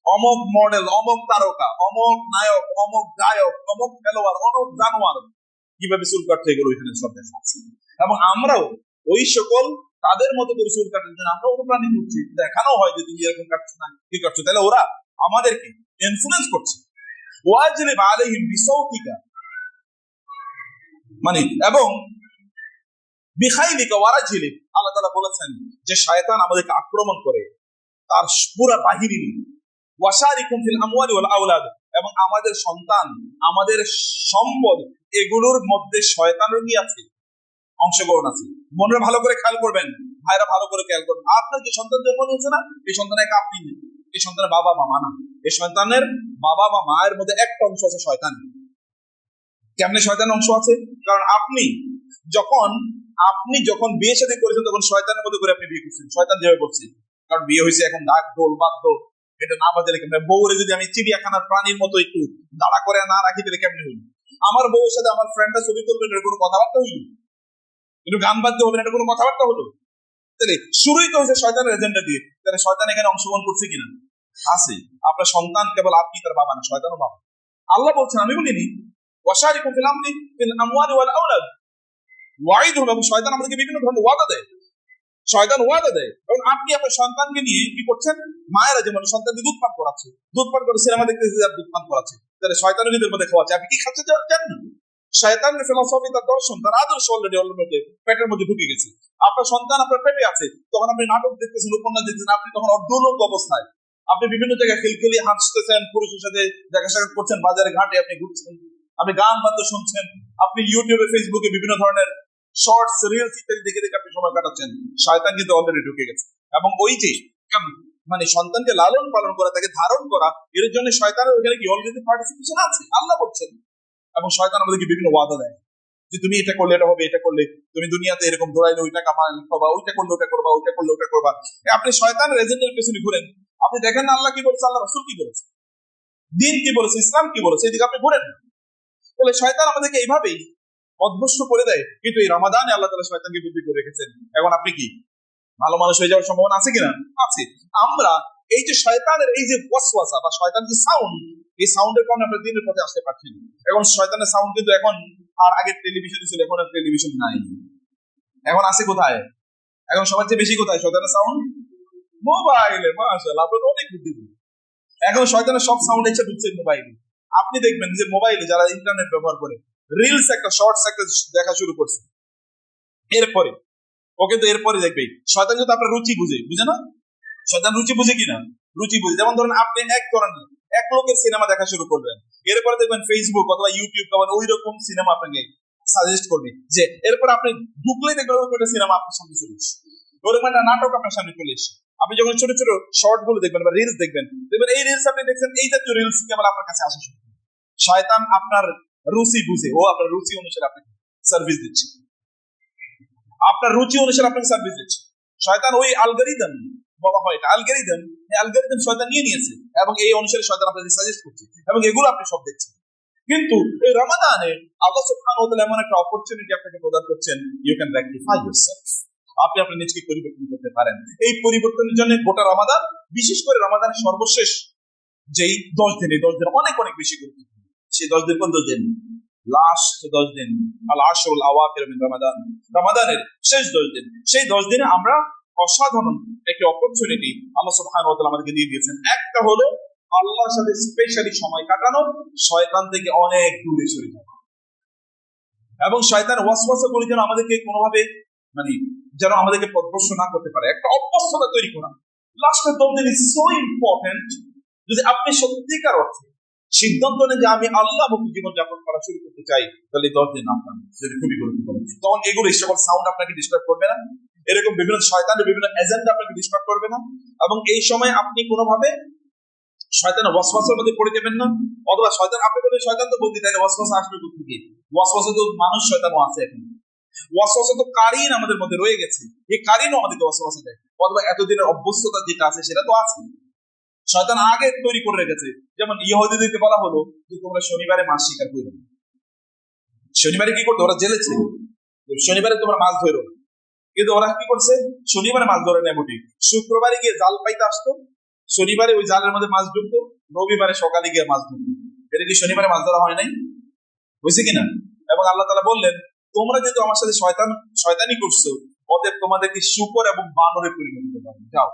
অমক মডেল, অমক তারকা, অমক নায়ক, অমক গায়ক, অমক খেলোয়াড়, অমক জানোয়ার কিভাবে চুল কাটতে, এগুলো এখানে সব দেখা আছে। এবং আমরাও ওই সকল তাদের মতো করে চুল কাটার জন্য আমরা অনুপ্রাণিত হচ্ছি, দেখানো হয় যে তুমি এরকম কাটছো না, কি কাটছো। তাহলে ওরা আমাদেরকে ইনফ্লুয়েন্স করছে। ওয়াজলিব আলাইহিম বিসাউতিকা, মানে এবং বিখাইলিকা ওয়ারাজিলিক। আল্লাহ তাআলা বলেছেন যে শয়তান আমাদেরকে আক্রমণ করে তার পুরো বাহিনী নিয়ে। ওয়াশারিকুম ফিল আমওয়ালি ওয়াল আওলাদ, এবং আমাদের সন্তান, আমাদের সম্পদ, এগুলোর মধ্যে শয়তানের কি আছে? অংশগ্রহণ আছে। বোনরা ভালো করে খেয়াল করবেন, ভাইরা ভালো করে খেয়াল করবেন। আপনার যে সন্তান জন্ম নিয়েছে না, এই সন্তানের এক আপনি নেই, এই সন্তানের বাবা বা মা না, এই সন্তানের বাবা বা মায়ের মধ্যে একটা অংশ আছে শয়তান। কেমনে শয়তানের অংশ আছে? কারণ আপনি যখন বিয়ে শাদী করেছেন তখন শয়তানের মধ্যে করে আপনি বিয়ে করছেন, শয়তান যেভাবে করছে। কারণ বিয়ে হয়েছে এখন ডাক ঢোল বাদ্য, এটা না বাজালে কেমন? বউরে যদি আমি চিড়িয়াখানার প্রাণীর মতো একটু দাঁড়া করে না রাখি তাহলে কেমনি হইল? আমার বউয়ের সাথে আমার ফ্রেন্ডটা ছবি তুলবেন, এটা কোনো কথাবার্তা হইল? একটু গান বাদ্য হবে, এটা কোনো কথাবার্তা হলো? তাহলে শুরুই তো হয়েছে শয়তানের এজেন্ডা দিয়ে। তাহলে শয়তান এখানে অংশগ্রহণ করছে কিনা? আছে। আপনার সন্তান কেবল আপনি তার বাবা না, শয়তানও বাবা। আল্লাহ বলছেন, আমি বলিনি ওয়াশারিকুম ফিল আমরি ফিল আমওয়ালি ওয়াল আওলাদ ওয়াইদুহুম, এবং শয়তান আমাদেরকে বিভিন্ন ধরনের ওয়াদা দেয়। শয়তান ওয়াদা দেয়, এবং আপনি আপনার সন্তানকে নিয়ে কি করছেন? মায়েরা যেমন সন্তানকে দুধ পান করাচ্ছে, দুধ পান করে সিনেমা দেখতেছে আর দুধ পান করাচ্ছে, তাহলে শয়তানের নিজের মধ্যে খাওয়াচ্ছে। আপনি কি খাচ্ছে জানেন? শয়তানের ফিলসফি, তার দর্শন, তার আদর্শ অলরেডি পেটের মধ্যে ঢুকে গেছে। আপনার সন্তান আপনার পেটে আছে, তখন আপনি নাটক দেখতেছেন, উপন্যাস দেখতেছেন, আপনি তখন অর্ধলোক অবস্থায়, আপনি বিভিন্ন জায়গায় খিলখিলি হাসতেছেন, পুরুষের সাথে দেখা সাক্ষাৎ করছেন, বাজারে ঘাটে আপনি ঘুরছেন, আপনি গান বাদ্য শুনছেন, আপনি ইউটিউবে ফেসবুকে বিভিন্ন ধরনের শর্টস রিলস ইত্যাদি দেখে দেখে আপনি সময় কাটাচ্ছেন। শয়তান কিন্তু অলরেডি ঢুকে গেছে। এবং ওই যে মানে সন্তানকে লালন পালন করা, তাকে ধারণ করা, এর জন্য শয়তানের ওখানে কি অলরেডি পার্টিসিপেশন আছে, আল্লাহ বলছেন। এবং শয়তান আমাদেরকে বিভিন্ন ওয়াদা দেয় যে তুমি এটা করলে এটা হবে, এটা করলে তুমি দুনিয়াতে এরকম দৌড়াইলে ওইটা কামাবা, ওইটা করলে ওটা করবা, ওইটা করলে ওটা করবা। আপনি শয়তানের এজেন্ডার পেছনে ঘুরেন, আপনি দেখেন না আল্লাহ কি বলছে, আল্লাহ রাসূল কি বলেছে, দিন কি বলেছে, ইসলাম কি বলেছে, এদিকে আপনি ঘুরেন। তাহলে শয়তান আমাদেরকে এইভাবেই অভ্যস্ত করে দেয়। কিন্তু এই রমাদানে আল্লাহ তাআলা শয়তানকে বুদ্ধি করে রেখেছেন। এখন আপনি কি ভালো মানুষ হয়ে যাওয়ার সম্ভাবনা আছে কিনা? আছে। আমরা এই যে শয়তানের এই যে ওয়াসওয়াসা বা শয়তান যে সাউন্ড, এই সাউন্ডের কারণে আমরা দিনের পথে আসতে পারছি না। এখন শয়তানের সাউন্ড কিন্তু এখন আর আগের টেলিভিশনে ছিল, এখন আর টেলিভিশন নাই। এখন আছে কোথায়? এখন সবার চেয়ে বেশি কোথায় শয়তানের সাউন্ড? মোবাইলে। মাশাআল্লাহ, আপনারা অনেক বুদ্ধিমান। এখন শয়তানের সব সাউন্ড এসে ঢুকছে মোবাইলে। আপনি দেখবেন যে মোবাইলে যারা ইন্টারনেট ব্যবহার করে রিলস একটা শর্টস একটা দেখা শুরু করছে, এরপরে ও কিন্তু এরপরে দেখবে শয়তান কিন্তু আপনার রুচি বুঝে না? শয়তান রুচি বুঝে কিনা? রুচি বুঝে। যেমন ধরেন আপনি এক লোকের সিনেমা দেখা শুরু করবেন, এরপরে দেখবেন ফেসবুক অথবা ইউটিউব ওই রকম সিনেমা আপনাকে সাজেস্ট করবে, যে এরপর আপনি ঢুকলেই দেখবেন ওই একটা সিনেমা আপনার সামনে চলে এসে, ওরকম একটা নাটক আপনার সামনে চলে এসে। আপনি যখন ছোট ছোট শর্ট গুলো দেখবেন বা রিলস দেখবেন এই রিলস আপনি দেখছেন, এই জাতীয় রিলস কেবল আপনার কাছে আসা শুরু করবে। শয়তান আপনার রুচি বুঝে, ও আপনার রুচি অনুসারে আপনাকে সার্ভিস দিচ্ছে, আপনার রুচি অনুসারে আপনাকে সার্ভিস দিচ্ছে। শয়তান ওই অ্যালগরিদম বলা হয়, এটা অ্যালগরিদম, এই অ্যালগরিদম শয়তান নিয়ে নিয়েছে এবং এই অনুসারে শয়তান আপনাকে সাজেস্ট করছে, এবং এগুলো আপনি সব দেখছেন। কিন্তু এই রমাদানে আল্লাহ সুবহানাহু ওয়া তাআলা এমন একটা অপরচুনিটি আপনাকে প্রদান করছেন, ইউ ক্যান রেকটিফাই ইয়োরসেলফ। আপনি আপনার নিজেকে পরিবর্তন করতে পারেন। এই পরিবর্তনের জন্য গোটা রমাদান, বিশেষ করে রমাদানের সর্বশেষ যেই 10 দিন, এই 10 দিন অনেক অনেক বেশি গুরুত্বপূর্ণ। সেই 10 দিন কোন 10 দিন? লাস্ট 10 দিন, আল আশরুল আওয়াখির মিন রমাদান, রমাদানের শেষ 10 দিন। সেই 10 দিনে আমরা অসাধারণ একটি অপরচুনিটি আল্লাহ সুবহানাহু ওয়া তাআলা আমাদেরকে দিয়ে দিয়েছেন। একটা হলো আল্লাহর সাথে স্পেশালি সময় কাটানো, শয়তান থেকে অনেক দূরে সরে যাওয়া, এবং শয়তান ওয়াসওয়াসা করে যেন আমাদেরকে কোনোভাবে যেন আমাদেরকে পথভ্রষ্ট না করতে পারে, একটা অভ্যস্ততা তৈরি করা। লাস্টের 10 দিন ইজ সো ইম্পর্টেন্ট। যদি আপনি সত্যিকার অর্থে সিদ্ধান্ত নেন যে আমি আল্লাহ মুখী জীবন যাপন করা শুরু করতে চাই, তাহলে 10 দিন আপনার যদি খুবই গুরুত্বপূর্ণ। তখন এগুলো সকল সাউন্ড আপনাকে ডিস্টার্ব করবে না, এরকম বিভিন্ন শয়তানের বিভিন্ন এজেন্ডা আপনাকে ডিস্টার্ব করবে না, এবং এই সময় আপনি কোনোভাবে শয়তানের ওয়াসওয়াসার মধ্যে পড়ে যাবেন না। অথবা শয়তান, আপনি বলবেন শয়তান তো বলতে, তাই ওয়াসওয়াসা আসবে কোথা থেকে? ওয়াসওয়াসা তো মানুষ, শয়তানও আছে এখন। ওয়াসওয়াসা তো কারিন আমাদের মধ্যে রয়ে গেছে, এই কারিনও আমাদেরকে ওয়াসওয়াসা দেয়, অথবা এতদিনের অভ্যস্ততা যেটা আছে সেটা তো আছে। শয়তান আগে তৈরি করে রেখেছে। যেমন ইহুদিদেরকে বলা হলো যে তোমরা শনিবারে মাছ শিকার করবে না। শনিবারে কি করতো? ওরা জেলে ছিল, শনিবারে তোমরা মাছ ধরো। কিন্তু ওরা কি করছে? শনিবারে মাছ ধরে নেয় মোটি, শুক্রবারে গিয়ে জাল পাইতে আসতো, শনিবারে ওই জালের মধ্যে মাছ ঢুকতো, রবিবারে সকালে গিয়ে মাছ ধরতো। এটা কি শনিবারে মাছ ধরা হয় নাই? বুঝছে কিনা? এবং আল্লাহ তাআলা বললেন, তোমরা যেহেতু আমার সাথে শয়তানি করছো, অতএব তোমাদেরকে শূকর এবং বানরে পরিণত করতে হবে। যাও।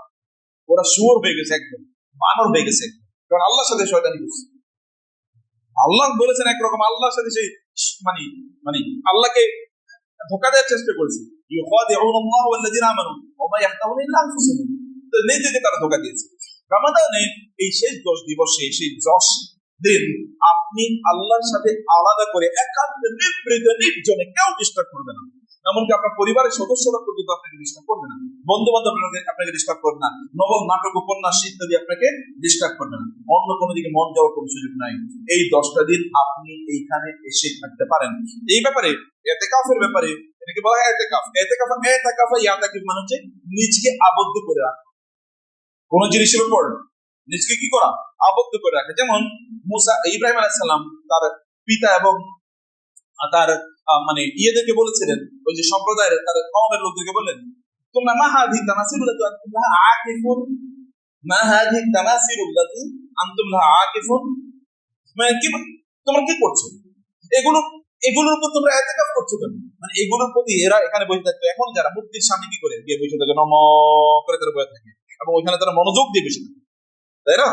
ওরা শুয়োর হয়ে গেছে, একদম বানর হয়ে গেছে, কারণ আল্লাহর সাথে শয়তানি করছে। আল্লাহ বলেছেন একরকম, আল্লাহর সাথে সেই মানে আল্লাহকে ধোঁকা দেওয়ার চেষ্টা করেছে। ইউখাদিউনাল্লাহু ওয়াল্লাযীনা আমানু ওয়া মা ইয়াখতাউনা ইল্লা আনফুসাহুম। তো নিজেকে তারা ধোঁকা দিয়েছে। রমাদানে এই শেষ 10 দিবসে, সেই 10 দিন আপনি আল্লাহর সাথে আলাদা করে একান্ত নিভৃত নির্জনে, কেউ ডিস্টার্ব করবে না। এমনকি আপনার পরিবারের সদস্যরা পর্যন্ত আপনাকে ডিস্টার্ব করবে না, বন্ধু বান্ধব আপনাকে ডিস্টার্ব করবে না, নবল নাটক উপন্যাস ইত্যাদি আপনাকে ডিস্টার্ব করবে না, অন্য কোনো দিকে মন যাওয়ার কোনো সুযোগ নাই। এই 10টা দিন আপনি এইখানে এসে থাকতে পারেন। এই ব্যাপারে ইতিকাফের ব্যাপারে এটাকে বলা হয় ইতিকাফ। ইয়াতাকিফ মানে হচ্ছে নিজকে আবদ্ধ করে রাখা, কোন জিনিসের উপর নিজকে কি করা? আবদ্ধ করে রাখা। যেমন মুসা, ইব্রাহিম আলাইহিস সালাম তার পিতা এবং তার মানে ইয়েদেরকে বলেছিলেন, ওই যে সম্প্রদায়ের তার কওমের লোকদেরকে বললেন, তোমরা মা হাযিহি তামাসিলুল্লাতী আনতুম লাহা আকিফুন, মা হাযিহি তামাসিলুল্লাতী আনতুম লাহা আকিফুন, মানে কি তোমরা কি করছো, এগুলো এগুলোর উপর তোমরা ইতিকাফ করছো কেন? মানে এগুলোর প্রতি এরা এখানে বসে থাকতো। এখন যারা মূর্তির সামনে কি করে গিয়ে বসে থাকে, নম করে তারা বসে থাকে এবং ওইখানে তারা মনোযোগ দিয়ে বসে থাকে, তাই না?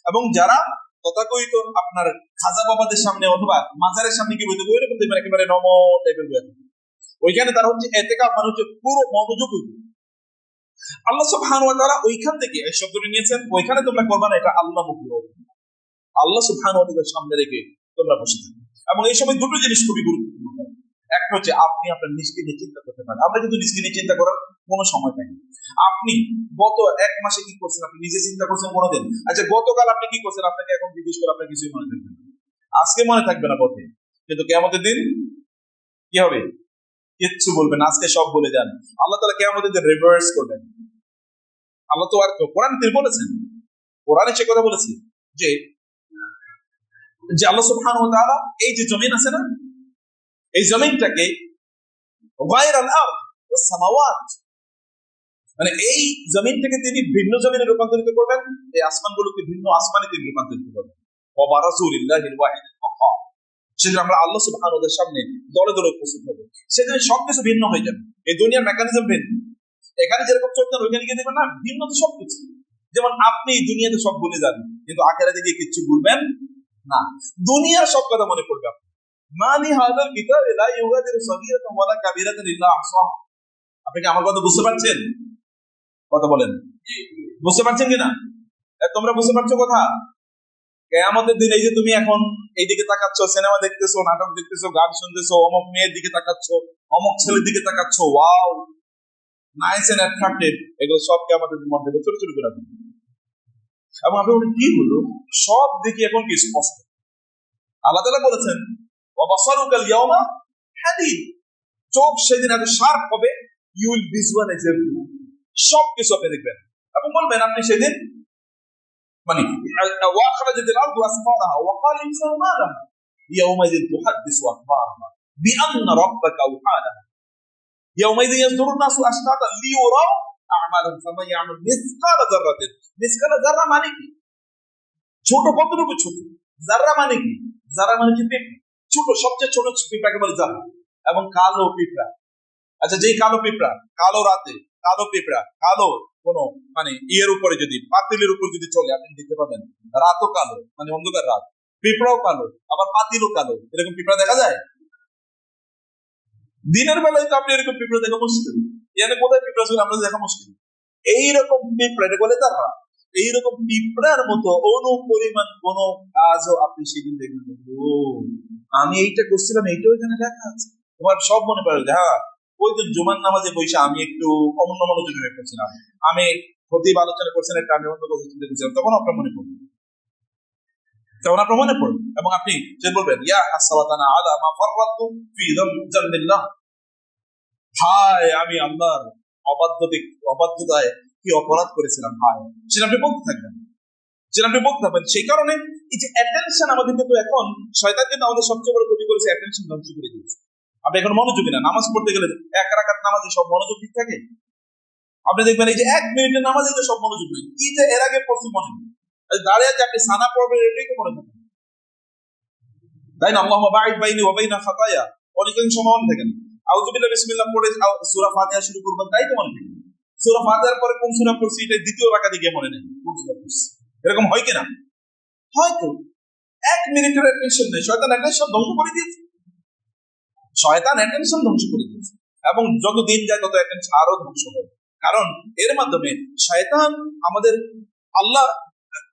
এবং যারা তথাকথিত আপনার খাজা বাবাদের সামনে অথবা মাজারের সামনে কি বলতে ওইরকম দেখবেন একেবারে নম টাইপের বসে থাকে, ওইখানে তারা হচ্ছে ইতিকাফ, মানে হচ্ছে পুরো মনোযোগ। আল্লাহ সুবহানাহু ওয়া তাআলা ওইখান থেকে এই শব্দটি নিয়েছেন, ওইখানে তোমরা করবা না, এটা আল্লাহ মুখী হবে, আল্লাহ সুবহানাহু ওয়া তাআলার সামনে রেখে তোমরা বসে থাকো। এবং এই সময় দুটো জিনিস খুবই গুরুত্বপূর্ণ। একটা হচ্ছে আপনি আপনার নিজকে নিয়ে চিন্তা করতে পারেন। আমরা কিন্তু নিজকে নিয়ে চিন্তা করার কোনো সময় পাই না। আপনি গত এক মাসে কি করছেন আপনি নিজে চিন্তা করছেন কোনোদিন? আচ্ছা, গতকাল আপনি কি করছেন আপনাকে এখন জিজ্ঞেস করে আপনার কিছুই মনে থাকবে না, আজকে মনে থাকবে না পথে, কিন্তু কিয়ামতের দিন কি হবে? কিচ্ছু বলবেন, আজকে সব বলে যান। আল্লাহ তাআলা কিয়ামতের দিন রিভার্স করবেন। আল্লাহ তো আর কোরআনে তিনি বলেছেন, কোরআনে সে কথা বলেছে যে যে আল্লাহ সুবহানাহু ওয়া তাআলা এই যে জমিন আছে না, এই জমিনটাকে গায়রাল আরদ ওয়াস সামাওয়াত, মানে এই জমিনটাকে তিনি ভিন্ন জমিনে রূপান্তরিত করবেন, এই আসমানগুলোকে ভিন্ন আসমানে তিনি রূপান্তরিত করবেন। ওয়া বারাজুলিল্লাহিল ওয়াহিদিল কাহ্হার, সেদিন আমরা আল্লাহ সুবহানাহু ওয়া তাআলার সামনে দলে দলে উপস্থিত হব। সেদিন সবকিছু ভিন্ন হয়ে যাবে, এই দুনিয়ার মেকানিজম ভিন্ন। এখানে যেরকম চলতেন ওইখানে গিয়ে দেখবেন না, ভিন্ন তো সবকিছু। যেমন আপনি দুনিয়াতে সব ভুলে যান, কিন্তু আখিরাতে গিয়ে কিচ্ছু ভুলবেন না, দুনিয়ার সব কথা মনে পড়বে আপনার। মালি হাযাল কিতাব লা ইউগাদিরু সাগীরাতান ওয়ালা কাবীরাতান ইল্লা আহসাহা। আপনি কি আমার কথা বুঝতে পারছেন? কথা বলেন, বুঝতে পারছেন কিনা? তোমরা বুঝতে পারছো কথা? কিয়ামতের দিন এই যে তুমি এখন এইদিকে তাকাচ্ছ, সিনেমা দেখতেছো, নাটক দেখতেছো, গান শুনতেছো, অমুক মেয়ের দিকে তাকাচ্ছ, অমুক ছেলের দিকে তাকাচ্ছ, ওয়াও নাইস এন্ড অ্যাট্রাক্টিভ, এগুলো সব কিয়ামতের দিন মন থেকে ছোট ছোট করে দিবে। এবং আপনি বলেন কি হলো, সব দেখি এখন কি স্পষ্ট। আল্লাহ তাআলা বলেছেন ওয়া বাসারুকাল ইয়াওমা হাদীদ, চোখ সেদিন এত শার্প হবে, ইউ উইল ভিজুয়ালাইজ এভরিথিং, সব কিছু আপনি দেখবেন এবং বলবেন আপনি সেদিন মানে ওয়া খারাজাতিল আরদু আসফারাহা ওয়া ক্বাল ইনসানু মা লাহা ইয়াওমাইযিন তুহাদ্দিসু আখবারাহা বিআন্না রাব্বাকা আওহালাহা ইয়াওমাইযিন ইয়াসদুরুন নাসু আশতাতান লিইউরাউ আ'মালাহুম ফামান ইয়া'মাল মিসকালা যাররাতিন, মিসকালা যাররা মানে কি? ছোট, কতটুকু ছোট? যাররা মানে কি? যারা মানে কি পিঁপড়া, ছোট, সবচেয়ে ছোট পিঁপড়াকে বলে যারা। এবং কালো পিঁপড়া, আচ্ছা যেই কালো পিঁপড়া, কালো রাতে কালো পিঁপড়া, কালো কোন মানে ইয়ের উপরে যদি পাতিলের উপর যদি চলে আপনি দেখতে পাবেন রাতও কালো, মানে অন্ধকার রাত, পিঁপড়াও কালো, আবার পাতিলও কালো। এরকম পিঁপড়া দেখা যায় দিনের বেলায়? তো আপনি এরকম পিঁপড়া দেখা মুশকিল, এখানে কোথায় পিঁপড়া ছিল আমরা দেখা মুশকিল। এইরকম পিঁপড়া, এটা বলে তারা এইরকম পিঁপড়ার মতো অনুপরিমাণ কোন কাজও আপনি সেদিন দেখবেন। ও আমি এইটা করছিলাম, এইটাও এখানে দেখা আছে, তোমার সব মনে পড়ে যে হ্যাঁ ওই তো জুমার নামাজে বসে আমি একটু অন্য মনোযোগী হয়ে করছিলাম, আমি খতিব আলোচনা করছেন একটা আমি অন্য কথা চিন্তা করছিলাম, তখন আপনার মনে পড়বে, তখন আপনার মনে পড়বে এবং আপনি যে বলবেন ইয়া হাসরাতানা আলা মা ফাররাতু ফি যামবিল্লাহ, হায় আমি আল্লাহর অবাধ্যতায় কি অপরাধ করেছিলাম, হায়। সেটা আপনি বলতে থাকবেন, সেটা আপনি বলতে থাকবেন। সেই কারণে এই যে অ্যাটেনশন আমাদের কিন্তু এখন শয়তান কিন্তু আমাদের সবচেয়ে বড় ক্ষতি করেছে, অ্যাটেনশন ধ্বংস করে দিয়েছে। আপনি এখন মনোযোগী না, নামাজ পড়তে গেলে এক রাকাত নামাজে সব মনোযোগ ঠিক থাকে, আপনি দেখবেন এই যে 1 মিনিটের নামাজে তো সব মনোযোগ নেই, কি যে এর আগে পড়ছি মনে নেই, দাঁড়িয়ে আছে আপনি সানা পড়বেন এটাই তো মনে থাকে, তাই না? আল্লাহুম্মা বা'ইদ বাইনি ওয়া বাইনা খাতায়া, অনেকের সময় মনে থাকে না। আউযু বিল্লাহি বিসমিল্লাহ পড়ে সূরা ফাতিহা শুরু করবেন, তাই তো মনে থাকে। সূরা ফাতিহার পরে কোন সূরা পড়ছি এটা দ্বিতীয় রাকাতে গিয়ে মনে নেই কোন সূরা পড়ছি, এরকম হয় কিনা? হয়তো 1 মিনিটের অ্যাটেনশন নেই, শয়তান অ্যাটেনশন ধ্বংস করে দিয়েছে, শয়তান অ্যাটেনশন ধ্বংস করে দিয়েছে। এবং যত দিন যায় তত অ্যাটেনশন আরো ধ্বংস হয়, কারণ এর মাধ্যমে শয়তান আমাদের আল্লাহ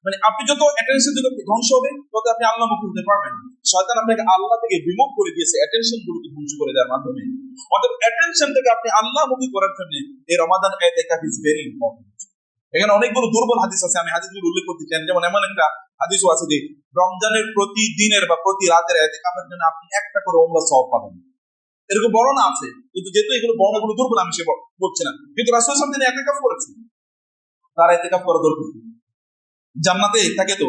মানে আপনি যত অ্যাটেনশন যত ধ্বংস হবে তত আপনি আল্লাহ মুখ হতে পারবেন। শয়তান আপনাকে আল্লাহ থেকে বিমুখ করে দিয়েছে অ্যাটেনশন গুলোকে ধ্বংস করে দেওয়ার মাধ্যমে। অর্থাৎ অ্যাটেনশন থেকে আপনি আল্লাহ মুখী করার জন্য এই রমাদান ইতিকাফ ইজ ভেরি ইম্পর্টেন্ট। এখানে অনেকগুলো দুর্বল হাদিস আছে, আমি হাদিসগুলো উল্লেখ করতে চাই। যেমন এমন একটা হাদিসও আছে যে রমজানের প্রতিদিনের বা প্রতি রাতের ইতিকাফের জন্য আপনি একটা করে ওমরা সওয়াব পাবেন, এরকম বর্ণনা আছে। কিন্তু যেহেতু এগুলো বর্ণনাগুলো দুর্বল আমি সে বলছি না, কিন্তু রাসূল সাল্লাল্লাহু আলাইহি ওয়াসাল্লাম ইতিকাফ করেছেন, তার ইতিকাফ করা দরকার। জান্নাতে থাকে তো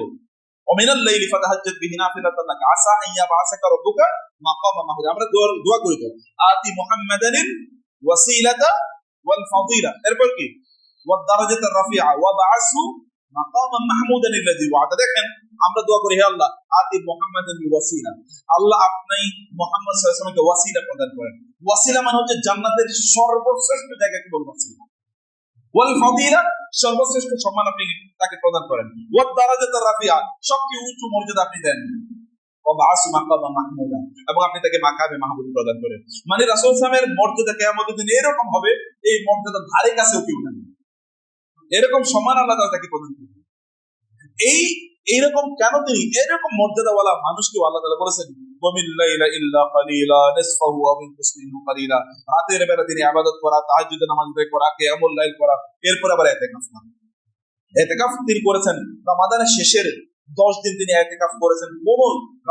ওমিনাল লাইলি ফাতাহাজ্জাত বিহি নাফিলাতান লাকা আসা আন ইয়াবআসাকা রাব্বুকা মাকামান মাহমুদা। আমরা দোয়া করি তো, আতি মুহাম্মাদানিল ওয়াসিলাতা ওয়াল ফাদিলা, এরপর কি ওয়াদ দারাজাতার রাফিআ ওয়া বা'আসহু মাকামান মাহমুদান আল্লাযী ওয়া'আদা। দেখেন আমরা দোয়া করি, হে আল্লাহ আতি মুহাম্মাদানিল ওয়াসিলা, আল্লাহ আপনি মুহাম্মদ সাল্লাল্লাহু আলাইহি ওয়াসাল্লামকে ওয়াসিলা প্রদান করেন। ওয়াসিলা মানে হচ্ছে জান্নাতের সর্বশ্রেষ্ঠ জায়গাকে বলবো ওয়াসিলা। ওয়াল ফাদিলা, সর্বশ্রেষ্ঠ সম্মান আপনি তাকে প্রদান করেন। ওয়াদ দারাজাতার রাফিআ, সবচেয়ে উঁচু মর্যাদা আপনি দেন। ওয়া বা'আসহু মাকামান মাহমুদা, এবং আপনি তাকে মাকামে মাহমুদ প্রদান করেন। মানে রাসূল সাল্লাল্লাহু আলাইহি ওয়াসাল্লামের মর্যাদা কিয়ামতের দিন এরকম হবে, এই মর্যাদার ধারে কাছেও কেউ নেই, এরকম সম্মান আল্লাহ তাআলা তাকে প্রদান করবেন। এইরকম কেন তিনি এরকম মর্যাদাওয়ালা মানুষকে আল্লাহ তাআলা বলেছেন ওয়ামিল লাইলা ইল্লা কালিলা নিসফাহু আও ইনকুসমিনহু কালিলা, রাতের বেলা তিনি ইবাদত করা, তাহাজ্জুদের নামাজ আদায় করা, কিয়ামুল লাইল করা, এরপর আবার ইতিকাফ করা। ইতিকাফ তিনি করেছেন রমাদানের শেষের 10 দিন তিনি ইতিকাফ করেছেন। কোন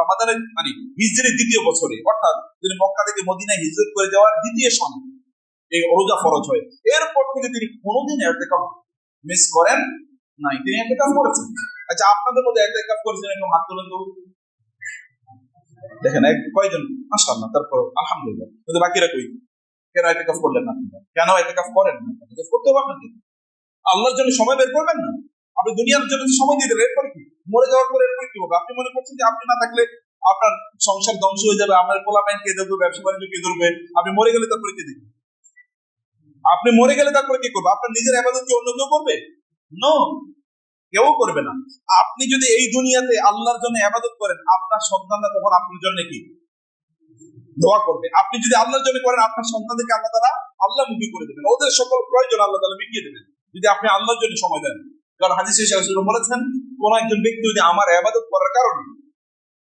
রমাদানের মানে হিজরির দ্বিতীয় বছরে, অর্থাৎ তিনি মক্কা থেকে মদিনায় হিজরত করে যাওয়ার দ্বিতীয় সনে এই রোজা ফরজ হয়। এরপর থেকে তিনি কোনোদিন ইতিকাফ মিস করেন নাই, তিনি ইতিকাফ করেছেন। আচ্ছা, আপনাদের মধ্যে ইতিকাফ করেছেন একদম হাত তুলেন তো দেখেন, কয়জন? মাশাআল্লাহ, তারপর আলহামদুলিল্লাহ। কিন্তু বাকিরা কই? কেন ইতিকাফ করলেন না? কেন ইতিকাফ করেন না? ইতিকাফ করতে হবে আপনাকে, আল্লাহর জন্য সময় বের করবেন না? আপনি দুনিয়ার জন্য সময় দিয়ে দেবেন, এরপর কি? মরে যাওয়ার পরে এরপর কি হবে? আপনি মনে করছেন যে আপনি না থাকলে আপনার সংসার ধ্বংস হয়ে যাবে, আপনার পোলাপাইন কে ধরবে, ব্যবসা বাণিজ্য কে ধরবে, আপনি মরে গেলে তারপরে কে দেখবে? আপনি মরে গেলে তারপরে কি করবে? আপনার নিজের ইবাদত কি অন্য কেউ করবে? নো, কেউ করবে না। আপনি যদি এই দুনিয়াতে আল্লাহর জন্য ইবাদত করেন, আপনার সন্তানরা তখন আপনার জন্য কি দোয়া করবে। আপনি যদি আল্লাহর জন্য করেন, আপনার সন্তানদেরকে আল্লাহ তাআলা আল্লাহমুখী করে দেবেন, ওদের সকল প্রয়োজন আল্লাহ তাআলা মিটিয়ে দেবেন যদি আপনি আল্লাহর জন্য সময় দেন। কারণ হাদিসে রাসূল বলেছেন, কোন একজন ব্যক্তি যদি আমার ইবাদত করার কারণে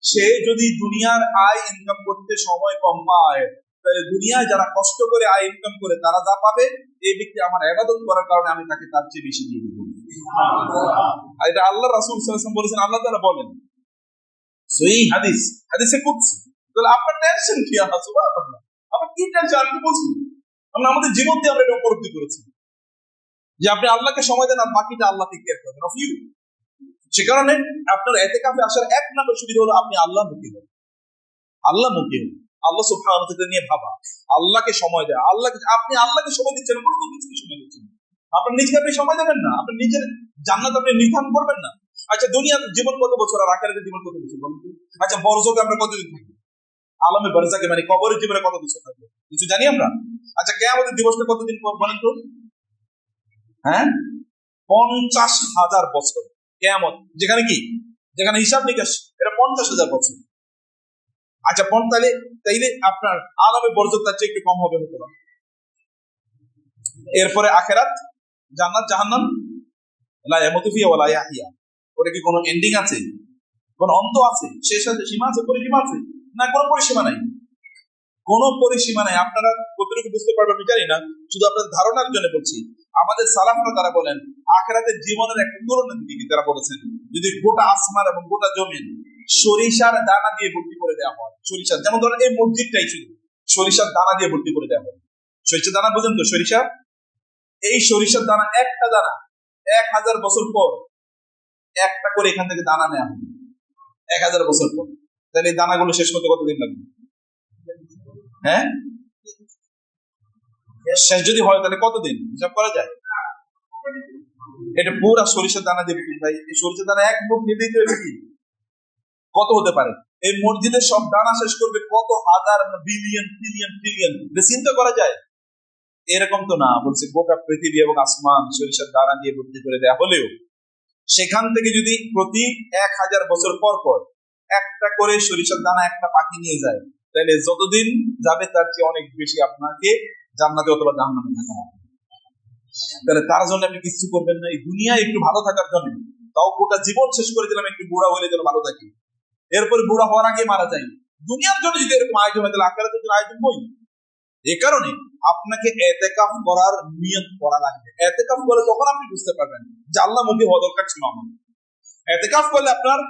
সে যদি দুনিয়ার আয় ইনকাম করতে সময় কম পায়, তাহলে দুনিয়ায় যারা কষ্ট করে আয় ইনকাম করে তারা যা পাবে, এই ব্যক্তি আমার ইবাদত করার কারণে আমি তাকে তার চেয়ে বেশি দিয়ে দেব। আর এটা আল্লাহ রাসূল সাল্লাল্লাহু আলাইহি ওয়াসাল্লাম বলেছেন, আল্লাহ তাআলা বলেন সহিহ হাদিস, হাদিসে কুদসি। তাহলে আপনার টেনশন কি? সুবহানাল্লাহ, আপনি কি টেনশন? আপনি বুঝুন, আমরা আমাদের জীবন দিয়ে আমরা এটা উপলব্ধি করেছি যে আপনি আল্লাহকে সময় দেন আর বাকিটা আল্লাহ টেক কেয়ার করবেন অফ ইউ। সে কারণে আপনার ইতিকাফে আসার এক নম্বর সুবিধা হলো আপনি আল্লাহমুখী হন। আল্লাহমুখী হন, আল্লাহ সুবহানাহু ওয়া তাআলা নিয়ে ভাবা, আল্লাহকে সময় দেয়া। আপনি আল্লাহকে সময় দিচ্ছেন, কোনো কিছুকে সময় দিচ্ছেন। আপনার নিজেকে আপনি সময় দেবেন না, আপনার নিজের জান্নাত আপনি নির্ধারণ করবেন না। আচ্ছা, দুনিয়ার জীবন কত বছর আর আখিরাতের জীবন কত বছর বলুন তো? আচ্ছা, বরজকে আমরা কতদিন থাকবো? আলমে বারজাকে মানে কবরের জীবনে কত বছর থাকবো কিছু জানি আমরা? আচ্ছা, কিয়ামতের দিবসটা কতদিন বলেন তো? হ্যাঁ, 50,000 বছর কিয়ামত, যেখানে কি, যেখানে হিসাব নিকাশ, এটা 50,000 বছর। আচ্ছা, তাইলে আপনার আলমে বরজক তার চেয়ে একটু কম হবে হতো না? এরপরে আখিরাত, জান্নাত, জাহান্নাম, লা ইয়ামুতু ফিহা ওয়া লা ইয়াহইয়া, ওটা কি কোনো এন্ডিং আছে? কোন অন্ত আছে? শেষ আছে? সীমা আছে? পরিসীমা আছে? না, কোনো পরিসীমা নাই, কোনো পরিসীমা নাই। আপনারা কতটুকু বুঝতে পারবেন আমি জানি না, শুধু আপনাদের ধারণার জন্য বলছি। আমাদের সালাফরা তারা বলেন আখিরাতের জীবনের একটা তুলনা দিকে তারা বলেছেন, যদি গোটা আসমান এবং গোটা জমিন সরিষার দানা দিয়ে ভর্তি করে দেওয়া হয়, সরিষার, যেমন ধরেন এই মসজিদটাই শুধু সরিষার দানা দিয়ে ভর্তি করে দেওয়া হয়। সরিষার দানা বুঝেন তো? সরিষা, এই সরিষার দানা, একটা দানা 1000 বছর পর একটা করে এখান থেকে দানা নেওয়া হবে, 1000 বছর পর। তাহলে এই দানাগুলো শেষ করতে কতদিন লাগবে? হ্যাঁ, শেষ যদি হয় তাহলে কতদিন হিসাব করা যায়? এটা পুরা সরিষার দানা দেবে ভাই, এই সরিষার দানা এক মুখ নিতেই তো কি কত হতে পারে? এই মসজিদের সব দানা শেষ করবে কত হাজার, বিলিয়ন, ট্রিলিয়ন, ট্রিলিয়ন। চিন্তা করা যায়? এরকম তো না, বলছে গোটা পৃথিবী এবং আসমান সরিষার দানা দিয়ে ভর্তি করে দেয়া হলেও সেখান থেকে যদি প্রতি 1000 বছর পর পর একটা করে সরিষার দানা একটা পাখি নিয়ে যায়, তাহলে যতদিন যাবে তার চেয়ে অনেক বেশি আপনাকে জান্নাতে অথবা জাহান্নামে থাকা হবে। তাহলে তার জন্য আপনি কিছু করবেন না, এই দুনিয়ায় একটু ভালো থাকার জন্য, তাও গোটা জীবন শেষ করে দিলাম একটু বুড়া হলে যেন ভালো থাকি, এরপরে বুড়া হওয়ার আগে মারা যায়। দুনিয়ার জন্য যদি এরকম আয়োজন হয় তাহলে আখিরাতের জন্য আয়োজন বই। এ কারণে আপনাকে ইতিকাফ করার নিয়ত করা লাগবে। ইতিকাফ করলে তখন আপনি বুঝতে পারবেন যে আল্লাহমুখী হওয়া দরকার ছিল আমার। ইতিকাফ করলে আপনার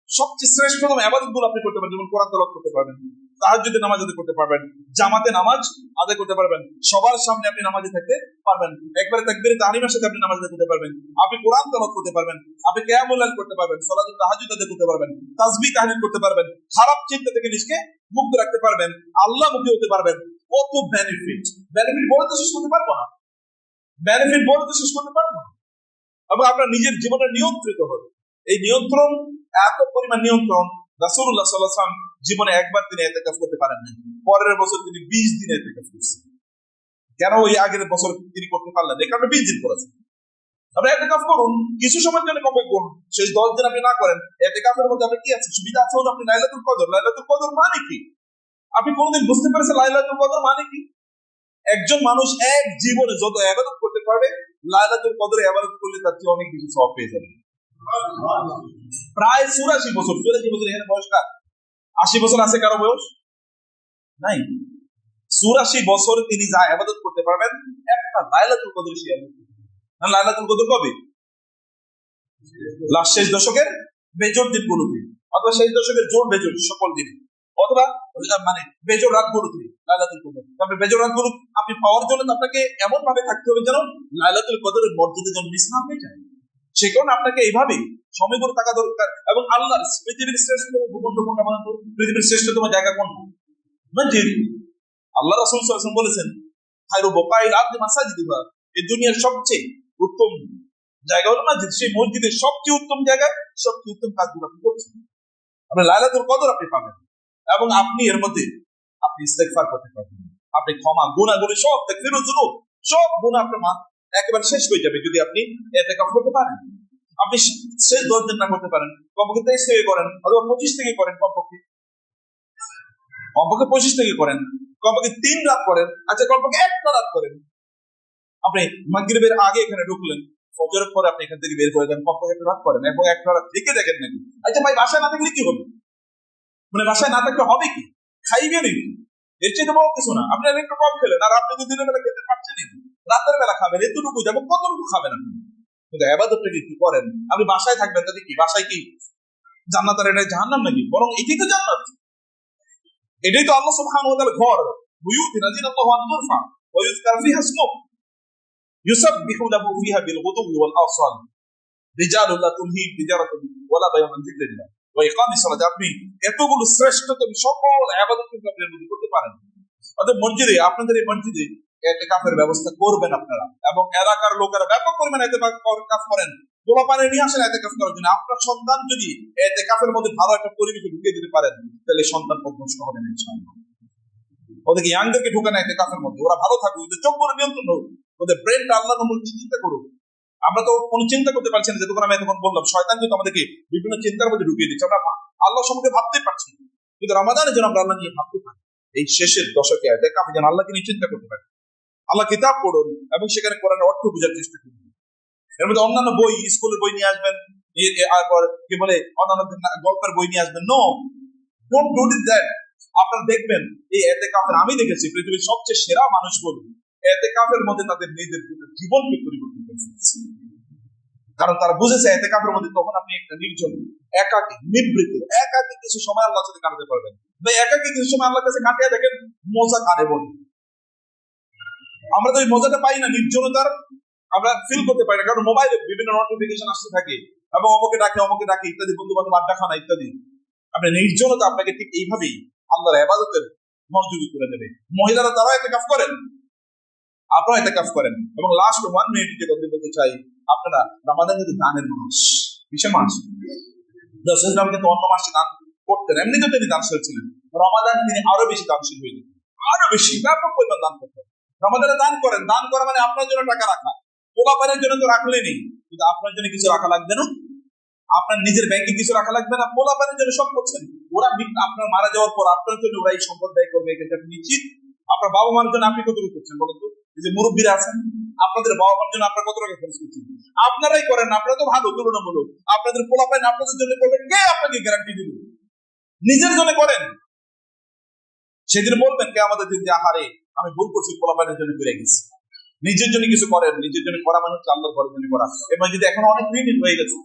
সবচেয়ে শ্রেষ্ঠতম ইবাদতগুলো আপনি করতে পারবেন, যেমন কোরআন তেলাওয়াত করতে পারবেন, তাহাজ্জুদের নামাজ আদায় করতে পারবেন, জামাতে নামাজ আদায় করতে পারবেন, সবার সামনে আপনি নামাজে থাকতে পারবেন, একবারে তাকবীরে তাহরিমার সাথে আপনি নামাজ আদায় করতে পারবেন, আপনি কোরআন তেলাওয়াত করতে পারবেন, আপনি কিয়ামুল লাইল করতে পারবেন, সালাতুত তাহাজ্জুদ আদায় করতে পারবেন, তাসবিহ তাহলিল করতে পারবেন, খারাপ চিন্তা থেকে নিজেকে মুক্ত রাখতে পারবেন, আল্লাহ মুখী হতে পারবেন। কত বেনিফিট! বেনিফিট বলে তো শেষ করতে পারবো না, বেনিফিট বলে তো শেষ করতে পারবো না। এবং আপনার নিজের জীবনে নিয়ন্ত্রিত হবে। এই নিয়ন্ত্রণ, এত পরিমাণ নিয়ন্ত্রণ, রাসূলুল্লাহ সাল্লাল্লাহু আলাইহি ওয়াসাল্লাম জীবনে একবার তিনি ইতিকাফ করতে পারেন না, পরের বছর তিনি 20 দিন ইতিকাফ করছেন। কেন ওই আগের বছর তিনি করতে পারলেন? এই কারণে 20 দিন করেছেন। আপনি ইতিকাফ করুন, কিছু সময়ের জন্য কমে করুন, শেষ 10 দিন আপনি না করেন। ইতিকাফের মধ্যে আপনি কি আছে? সুবিধা আছে হলো আপনি লাইলাতুল কদর। লাইলাতুল কদর মানে কি? আপনি কোনদিন বুঝতে পেরেছেন লাইলাতুল কদর মানে কি? একজন মানুষ এক জীবনে যত ইবাদত করতে পারবে, লাইলাতুল কদরে ইবাদত করলে তার চেয়ে অনেক বেশি সওয়াব পেয়ে যাবে। প্রায় 84 বছর, 84 বছর, এখানে বয়স কার? 80 বছর আছে কারো বয়স? নাই। 84 বছর তিনি যা ইবাদত করতে পারবেন, একটা লাইলাতুল কদর সে ইবাদত করতে পারবেন। লাইলাতুল কদর কবে? লাস্ট শেষ দশকের বেজোড় দিনগুলোতে, অথবা শেষ দশকের জোর বেজোড় সকল দিনে, অথবা মানে বেজোড় রাতগুলোতে লাইলাতুল কদর। তবে বেজোড় রাতগুলো আপনি পাওয়ার জন্য আপনাকে এমন ভাবে থাকতে হবে যেন লাইলাতুল কদরের মর্যাদা যেন মিস না হয়ে যায়। সে কারণে আপনাকে এইভাবেই সময়গুলো থাকা দরকার। এবং আল্লাহ পৃথিবীর শ্রেষ্ঠতম ভূখণ্ড কোনটা বলেন তো? পৃথিবীর শ্রেষ্ঠতম জায়গা কোনটা? মসজিদ। আল্লাহ রাসূল সাল্লাল্লাহু আলাইহি ওয়াসাল্লাম বলেছেন, খায়রু বুকাইল আরদি মাসাজিদুহা, এই দুনিয়ার সবচেয়ে উত্তম জায়গা হলো মসজিদ। সেই মসজিদের সবচেয়ে উত্তম জায়গায় সবচেয়ে উত্তম কাজগুলো আপনি করছেন। আপনি লাইলাতুল কদর আপনি পাবেন, এবং আপনি এর মধ্যে আপনি ইস্তেগফার করতে পারবেন, আপনি ক্ষমা, গুনাহগুলো সব তাকফিরুল যুনুব, সব গুনাহ আপনার একেবারে শেষ হয়ে যাবে যদি আপনি ইতিকাফ করতে পারেন। আপনি শেষ 10 দিন না করতে পারেন, কমপক্ষে 23 থেকে করেন, অথবা 25 থেকে করেন, কমপক্ষে 25 থেকে করেন, কমপক্ষে 3 রাত করেন, আচ্ছা কমপক্ষে 1 রাত করেন। আপনি মাগরিবের আগে এখানে ঢুকলেন, ফজরের পরে আপনি এখান থেকে বের করে দেন, কমপক্ষে 1 রাত করেন, এবং 1 রাত থেকে দেখেন নাকি। আচ্ছা ভাই, বাসায় না থাকলে কি হবে? মানে বাসায় না থাকলে হবে কি? খাইবে নাকি? এর চেয়ে বড় কিছু না। আপনি একটু কম খেলেন, আর আপনি তো দিনের বেলা খেতে পারছেন, রাতের বেলা খাবেন, এতটুকু যাবো, কতটুকু খাবেন আপনি? কিন্তু ইবাদতটা কি করেন? আপনি বাসায় থাকবেন, তাতে কি বাসায় কি জান্নাত আর এটা জাহান্নাম নাকি? বরং এটাই তো জান্নাত, এটাই তো আল্লাহ সুবহানাহু ওয়া তাআলার ঘর। বুয়ুতিন আযিনাল্লাহু আন তুরফা ওয়া ইউযকার ফিহা ইসমুহু ইউসাব্বিহু লাহু ফিহা বিল গুদুওয়ি ওয়াল আসাল রিজালুন লা তুলহিহিম তিজারাতুন ওয়ালা বাইউন আন যিকরিল্লাহ ওয়া ইকামিস সালাত। আপনি এতগুলো শ্রেষ্ঠতম সকল ইবাদত কিন্তু আপনি করতে পারেন। অর্থাৎ মসজিদে, আপনাদের এই মসজিদে ইতিকাফের ব্যবস্থা করবেন আপনারা, এবং এলাকার লোকেরা ব্যাপক পরিমাণে ইতিকাফ করেন। পোলাপানে নিয়ে আসেন ইতিকাফ করার জন্য। আপনার সন্তান যদি ইতিকাফের মধ্যে ভালো একটা পরিবেশে ঢুকিয়ে দিতে পারেন, তাহলে সন্তান পথভ্রষ্ট হবে না ইনশাআল্লাহ। ওদেরকে ইয়াংদেরকে ঢুকানো ইতিকাফের মধ্যে, ওরা ভালো থাকুক, ওদের চোখ করে নিয়ন্ত্রণ হোক, ওদের ব্রেনটা আল্লাহর নামে চিন্তা করুক। আমরা তো কোনো চিন্তা করতে পারছি না, যেটুকু আমি এতক্ষণ বললাম, শয়তান কিন্তু আমাদেরকে বিভিন্ন চিন্তার মধ্যে ঢুকিয়ে দিচ্ছে। আমরা আল্লাহ সম্পর্কে ভাবতেই পারছি না, কিন্তু রমাদানে যেন আমরা আল্লাহ নিয়ে ভাবতে পারি। এই শেষের দশকে ইতিকাফে যেন আল্লাহকে নিয়ে চিন্তা করতে পারি। আল্লাহ কিতাব পড়ুন, এবং সেখানে কোরআনের অর্থ বোঝার চেষ্টা করুন। এর মধ্যে অন্যান্য বই, স্কুলের বই নিয়ে আসবেন, কি বলে অন্যান্য গল্পের বই নিয়ে আসবেন। No, don't do that. আপনারা দেখবেন এই ইতিকাফের, আমি দেখেছি পৃথিবীর সবচেয়ে সেরা মানুষগুলো ইতিকাফের মধ্যে তাদের নিজেদের জীবনকে পরিবর্তন করেছে। কারণ তারা বুঝেছে ইতিকাফের মধ্যে তখন আপনি একটা নির্জন, একাকী, নিবৃত, একাকী কিছু সময় আল্লাহর সাথে কাটাতে পারবেন। ভাই, একাকী কিছু সময় আল্লাহর কাছে কাটিয়ে দেখেন, মজা কারে বলে। আমরা তো এই মজাটা পাই না, নির্জনতার আমরা ফিল করতে পারি না, কারণ মোবাইলে বিভিন্ন নোটিফিকেশন আসতে থাকে, এবং অমুকে ডাকে ইত্যাদি, বন্ধু বান্ধব আড্ডা খানা ইত্যাদি। আপনি নির্জনতা আপনাকে ঠিক এইভাবেই আল্লাহর ইবাদতের মনোযোগী করে দেবে। মহিলারা তারাও ইতিকাফ করেন, আপনারা ইতিকাফ করেন। এবং লাস্ট 1 মিনিট যে কথা বলতে চাই, আপনারা রমাদান কিন্তু দানের মাস, বিশেষ মাস। রাসূল সাল্লাল্লাহু আলাইহি ওয়াসাল্লাম কিন্তু অন্য মাসে দান করতেন, এমনিতেও তিনি দানশীল ছিলেন। রমাদান তিনি আরো বেশি দানশীল হয়ে যেতেন, আরো বেশি ব্যাপক পরিমাণ দান করতেন। রমাদানে দান করেন, দান করা মানে আপনার জন্য টাকা রাখা। পোলাপানের জন্য তো রাখলেই নেই, কিন্তু আপনার জন্য কিছু রাখা লাগবে না, আপনার নিজের ব্যাংকে কিছু রাখা লাগবে না। পোলাপানের জন্য সব করছেন, ওরা আপনার মারা যাওয়ার পর আপনার জন্য ওরা এই সম্পদ ব্যয় করবে, এটা নিশ্চিত। আপনার বাবা মার জন্য আপনি কত করছেন বলুন তো? এই যে মুরব্বীরা আছেন, আপনাদের বাবা মার জন্য আপনার কত টাকা খরচ করছেন? আপনারাই করেন, আপনারা তো ভালো তুলনামূলক। আপনাদের পোলাপান আপনাদের জন্য করবেন, কে আপনাকে গ্যারান্টি দিবে? নিজের জন্য করেন, সেদিন বলবেন কে আমাদের দিন যে আহারে আমি ভুল করছি, পোলাপানের জন্য ফিরে গেছি। নিজের জন্য কিছু করেন, নিজের জন্য করা মানে হচ্ছে আল্লাহর ঘরের জন্য করা। এবার যদি এখন অনেক মিনিট হয়ে গেছে,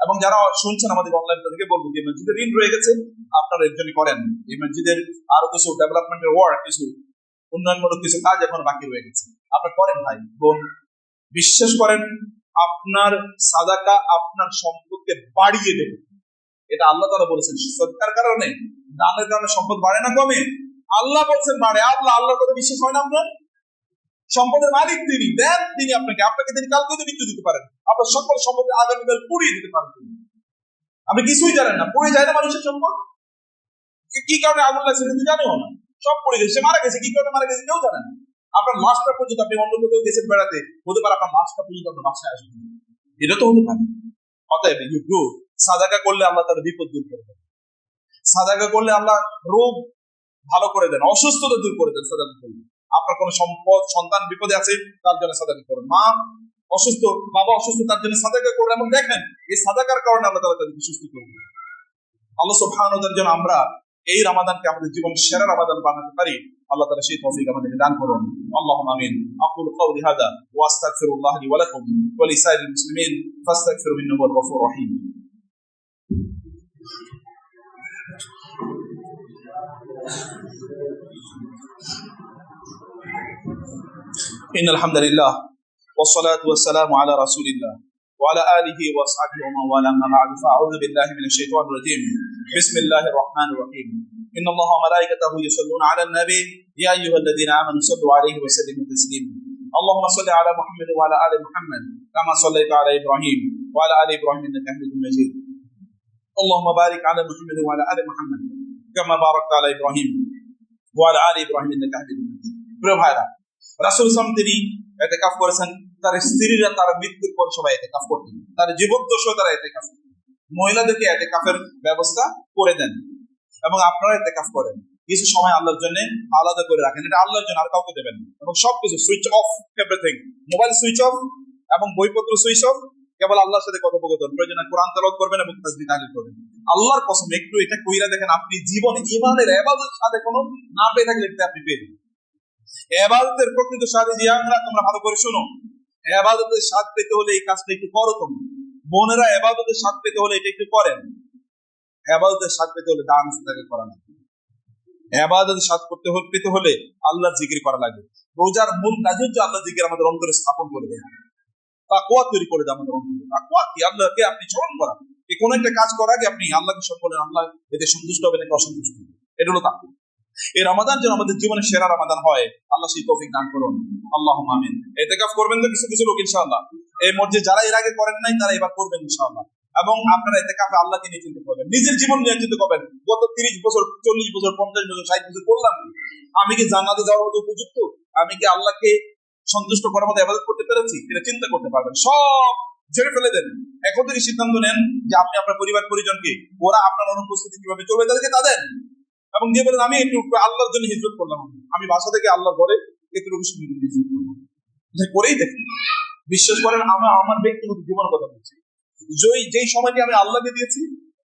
এবং যারা শুনছেন আমাদের অনলাইন থেকে বলবো যে মসজিদের ঋণ রয়ে গেছে, আপনারা এর জন্য করেন। এই মসজিদের আরো কিছু ডেভেলপমেন্টের ওয়ার্ক, কিছু উন্নয়নমূলক কিছু কাজ এখন বাকি রয়ে গেছে, আপনারা করেন ভাই বোন। বিশ্বাস করেন, আপনার সাদাকা আপনার সম্পদকে বাড়িয়ে দেবে। এটা আল্লাহ তাআলা বলেছেন। সদকার কারণে, দানের কারণে সম্পদ বাড়ে না কমে? আল্লাহ বলছেন বাড়ে। আল্লাহর কথা বিশ্বাস হয় না আপনার? সম্পদের মালিক তিনি, দেন তিনি আপনাকে, আপনাকে তিনি কালকে মৃত্যু দিতে পারেন, আপনার সকল সম্পদ আগামীকাল পুড়িয়ে দিতে পারেন। আপনি কিছুই জানেন না, পুড়ে যায় না মানুষের সম্পদ? কি কারণে আগুন লাগছে কিন্তু জানেও না, সব পড়ে গেছে, মারা গেছে, কি কারণে মারা গেছে কেউ জানে না। আপনার লাশটা পর্যন্ত, আপনি অন্য কোথাও গেছেন বেড়াতে, হতে পারে আপনার লাশটা পর্যন্ত আপনার বাসায় আসবে, এটা তো হতে পারে। অতএব সাদাকা করলে আল্লাহ তার বিপদ দূর করে দেন। সাদাকা করলে আল্লাহ রোগ ভালো করে দেন, অসুস্থতা দূর করে দেন সাদাকা করলে। আপনার কোনো সম্পদ, সন্তান বিপদে আছে, তার জন্য সাদাকা করুন। মা অসুস্থ, বাবা অসুস্থ, তার জন্য সাদাকা করুন। এবং দেখেন এই সাদাকার কারণে আল্লাহ তাআলা তাদেরকে সুস্থ করবেন। আল্লাহ সুবহানাহু ওয়া তাআলার জন্য আমরা এই রমাদানকে আমাদের জীবনের সেরা রমাদান বানাতে পারি, আল্লাহ তাআলা সেই তৌফিক আমাদেরকে দান করুন। আল্লাহুম্মা আমিন। আকুলু কাওলি হাদা ওয়া আস্তাগফিরুল্লাহ লি ওয়া লাকুম ওয়া লিসাইরিল মুসলিমিন ফাস্তাগফিরুহু ইন্নাহু হুয়াল গফুরুর রহিম। ইন্নাল হামদুলিল্লাহ ওয়াস সালাতু ওয়াস সালামু আলা রাসূলিল্লাহ وعلى آله وأصحابه ومن والاه أما بعد فأعوذ بالله من الشيطان الرجيم بسم الله الرحمن الرحيم إن الله وملائكته يصلون على النبي يا أيها الذين آمنوا صلوا عليه وسلموا تسليما اللهم صل على محمد وعلى آل محمد كما صليت على إبراهيم وعلى آل إبراهيم إنك حميد مجيد اللهم بارك على محمد وعلى آل محمد كما باركت على إبراهيم وعلى آل إبراهيم إنك حميد مجيد। প্রিয় ভাইরা, রাসূল সাল্লাল্লাহু আলাইহি ওয়াসাল্লাম তিনি ইতিকাফ করেছেন, তার স্ত্রীরা তার মৃত্যুর পর সবাই ইতিকাফ করতেন, তার জীবদ্দশায় তারা ইতিকাফ করতেন। মহিলাদেরকে ইতিকাফের ব্যবস্থা করে দেন এবং আপনারা ইতিকাফ করেন। কিছু সময় আল্লাহর জন্য আলাদা করে রাখেন, এটা আল্লাহর জন্য, আর কাউকে দেবেন না। এবং সবকিছু switch off, everything, mobile switch off এবং বইপত্র সুইচ অফ, কেবল আল্লাহর সাথে কথোপকথন, প্রয়োজনে কোরআন তেলাওয়াত করবেন এবং তাসবিহ তাহলিল করবেন। আল্লাহর কসম, একটু এটা কইরা দেখেন, আপনি জীবনে ঈমানের ইবাদতের সাথে কোনো না পেয়ে থাকলে এটা আপনি পেয়ে যাবেন। ইবাদতের প্রকৃত স্বাদ জিয়ানরা, তোমরা ভালো করে শোনো, ইবাদতের স্বাদ পেতে হলে এই কাজটা একটু করো। তোমরা বোনেরা, ইবাদতের স্বাদ পেতে হলে এটা একটু করেন। ইবাদতের স্বাদ পেতে হলে দান সাদাকা করা লাগবে। ইবাদতের স্বাদ পেতে হলে আল্লাহর জিকির করা লাগবে। রোজার মূল কাজ হচ্ছে আল্লাহর জিকির আমাদের অন্তরে স্থাপন করে দেয়, তাকওয়া তৈরি করে দেয় আমাদের অন্তরে। তাকওয়া কি? আল্লাহকে আপনি স্মরণ করা। এই কোন একটা কাজ করার আগে আপনি আল্লাহকে স্মরণ করেন, আল্লাহ এতে সন্তুষ্ট হবে নাকি অসন্তুষ্ট হবে, এটা হলো তাকওয়া। এই রমাদান যেন আমাদের জীবনের সেরা রমাদান হয়, আল্লাহ সেই তৌফিক দান করুন। আল্লাহুম্মা আমিন। ইতিকাফ করবেন তো কিছু কিছু লোক ইনশাআল্লাহ, এই মসজিদে যারা এর আগে করেন নাই তারা এবার করবেন ইনশাআল্লাহ। এবং আপনারা ইতিকাফে আল্লাহকে নিয়ে চিন্তা করবেন, নিজের জীবন নিয়ে চিন্তা করবেন। গত 30 বছর, 40 বছর, 50 বছর, 60 বছর করলাম, আমি কি জান্নাতে যাওয়ার মতো উপযুক্ত? আমি কি আল্লাহকে সন্তুষ্ট করার মতো ইবাদত করতে পেরেছি? এটা চিন্তা করতে পারবেন। সব ছেড়ে ফেলে দেন। এখন থেকে সিদ্ধান্ত নেন যে আপনি আপনার পরিবার পরিজনকে, ওরা আপনার অনুপস্থিতি কিভাবে চলবে তাদেরকে তা দেন। এবং দিয়ে বলেন, আমি একটু আল্লাহর জন্য হিজরত করলাম, আমি বাসা থেকে আল্লাহর ঘরে একটু হিজরত করলাম, করেই দেখুন। বিশ্বাস করেন, আমার ব্যক্তিগত জীবন কথা বলছি, যেই সময়টি আমি আল্লাহকে দিয়েছি,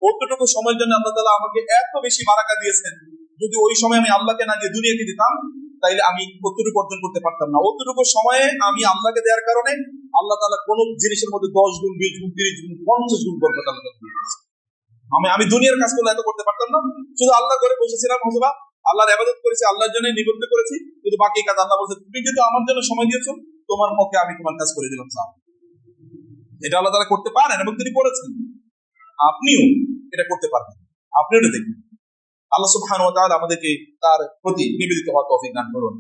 অতটুকু সময়ের জন্য আল্লাহ তাআলা আমাকে এত বেশি বারাকা দিয়েছেন। যদি ওই সময় আমি আল্লাহকে না দিয়ে দুনিয়াকে দিতাম, তাইলে আমি অতটুকু অর্জন করতে পারতাম না। অতটুকু সময়ে আমি আল্লাহকে দেওয়ার কারণে আল্লাহ তাআলা কোন জিনিসের মধ্যে 10 গুণ, 20 গুণ, 30 গুণ, 50 গুণ বরকত আল্লাহ তাআলা দিয়েছেন। আমি দুনিয়ার কাজ করলে এত করতে পারতাম না। শুধু আল্লাহ করে বসেছিলাম, হয়তোবা আল্লাহর ইবাদত করেছি, আল্লাহর জন্য নিবদ্ধ করেছি, কিন্তু বাকি কাজ আল্লাহ বলছে, তুমি যেহেতু আমার জন্য সময় দিয়েছো, তোমার পক্ষে আমি তোমার কাজ করে দিলাম। এটা আল্লাহ তাআলা করতে পারেন এবং তিনি করেছেন। আপনিও এটা করতে পারবেন, আপনি এটা দেখবেন। আল্লাহ সুবহানাহু ওয়া তাআলা আমাদেরকে তার প্রতি নিবেদিত হওয়ার তৌফিক দান করুন।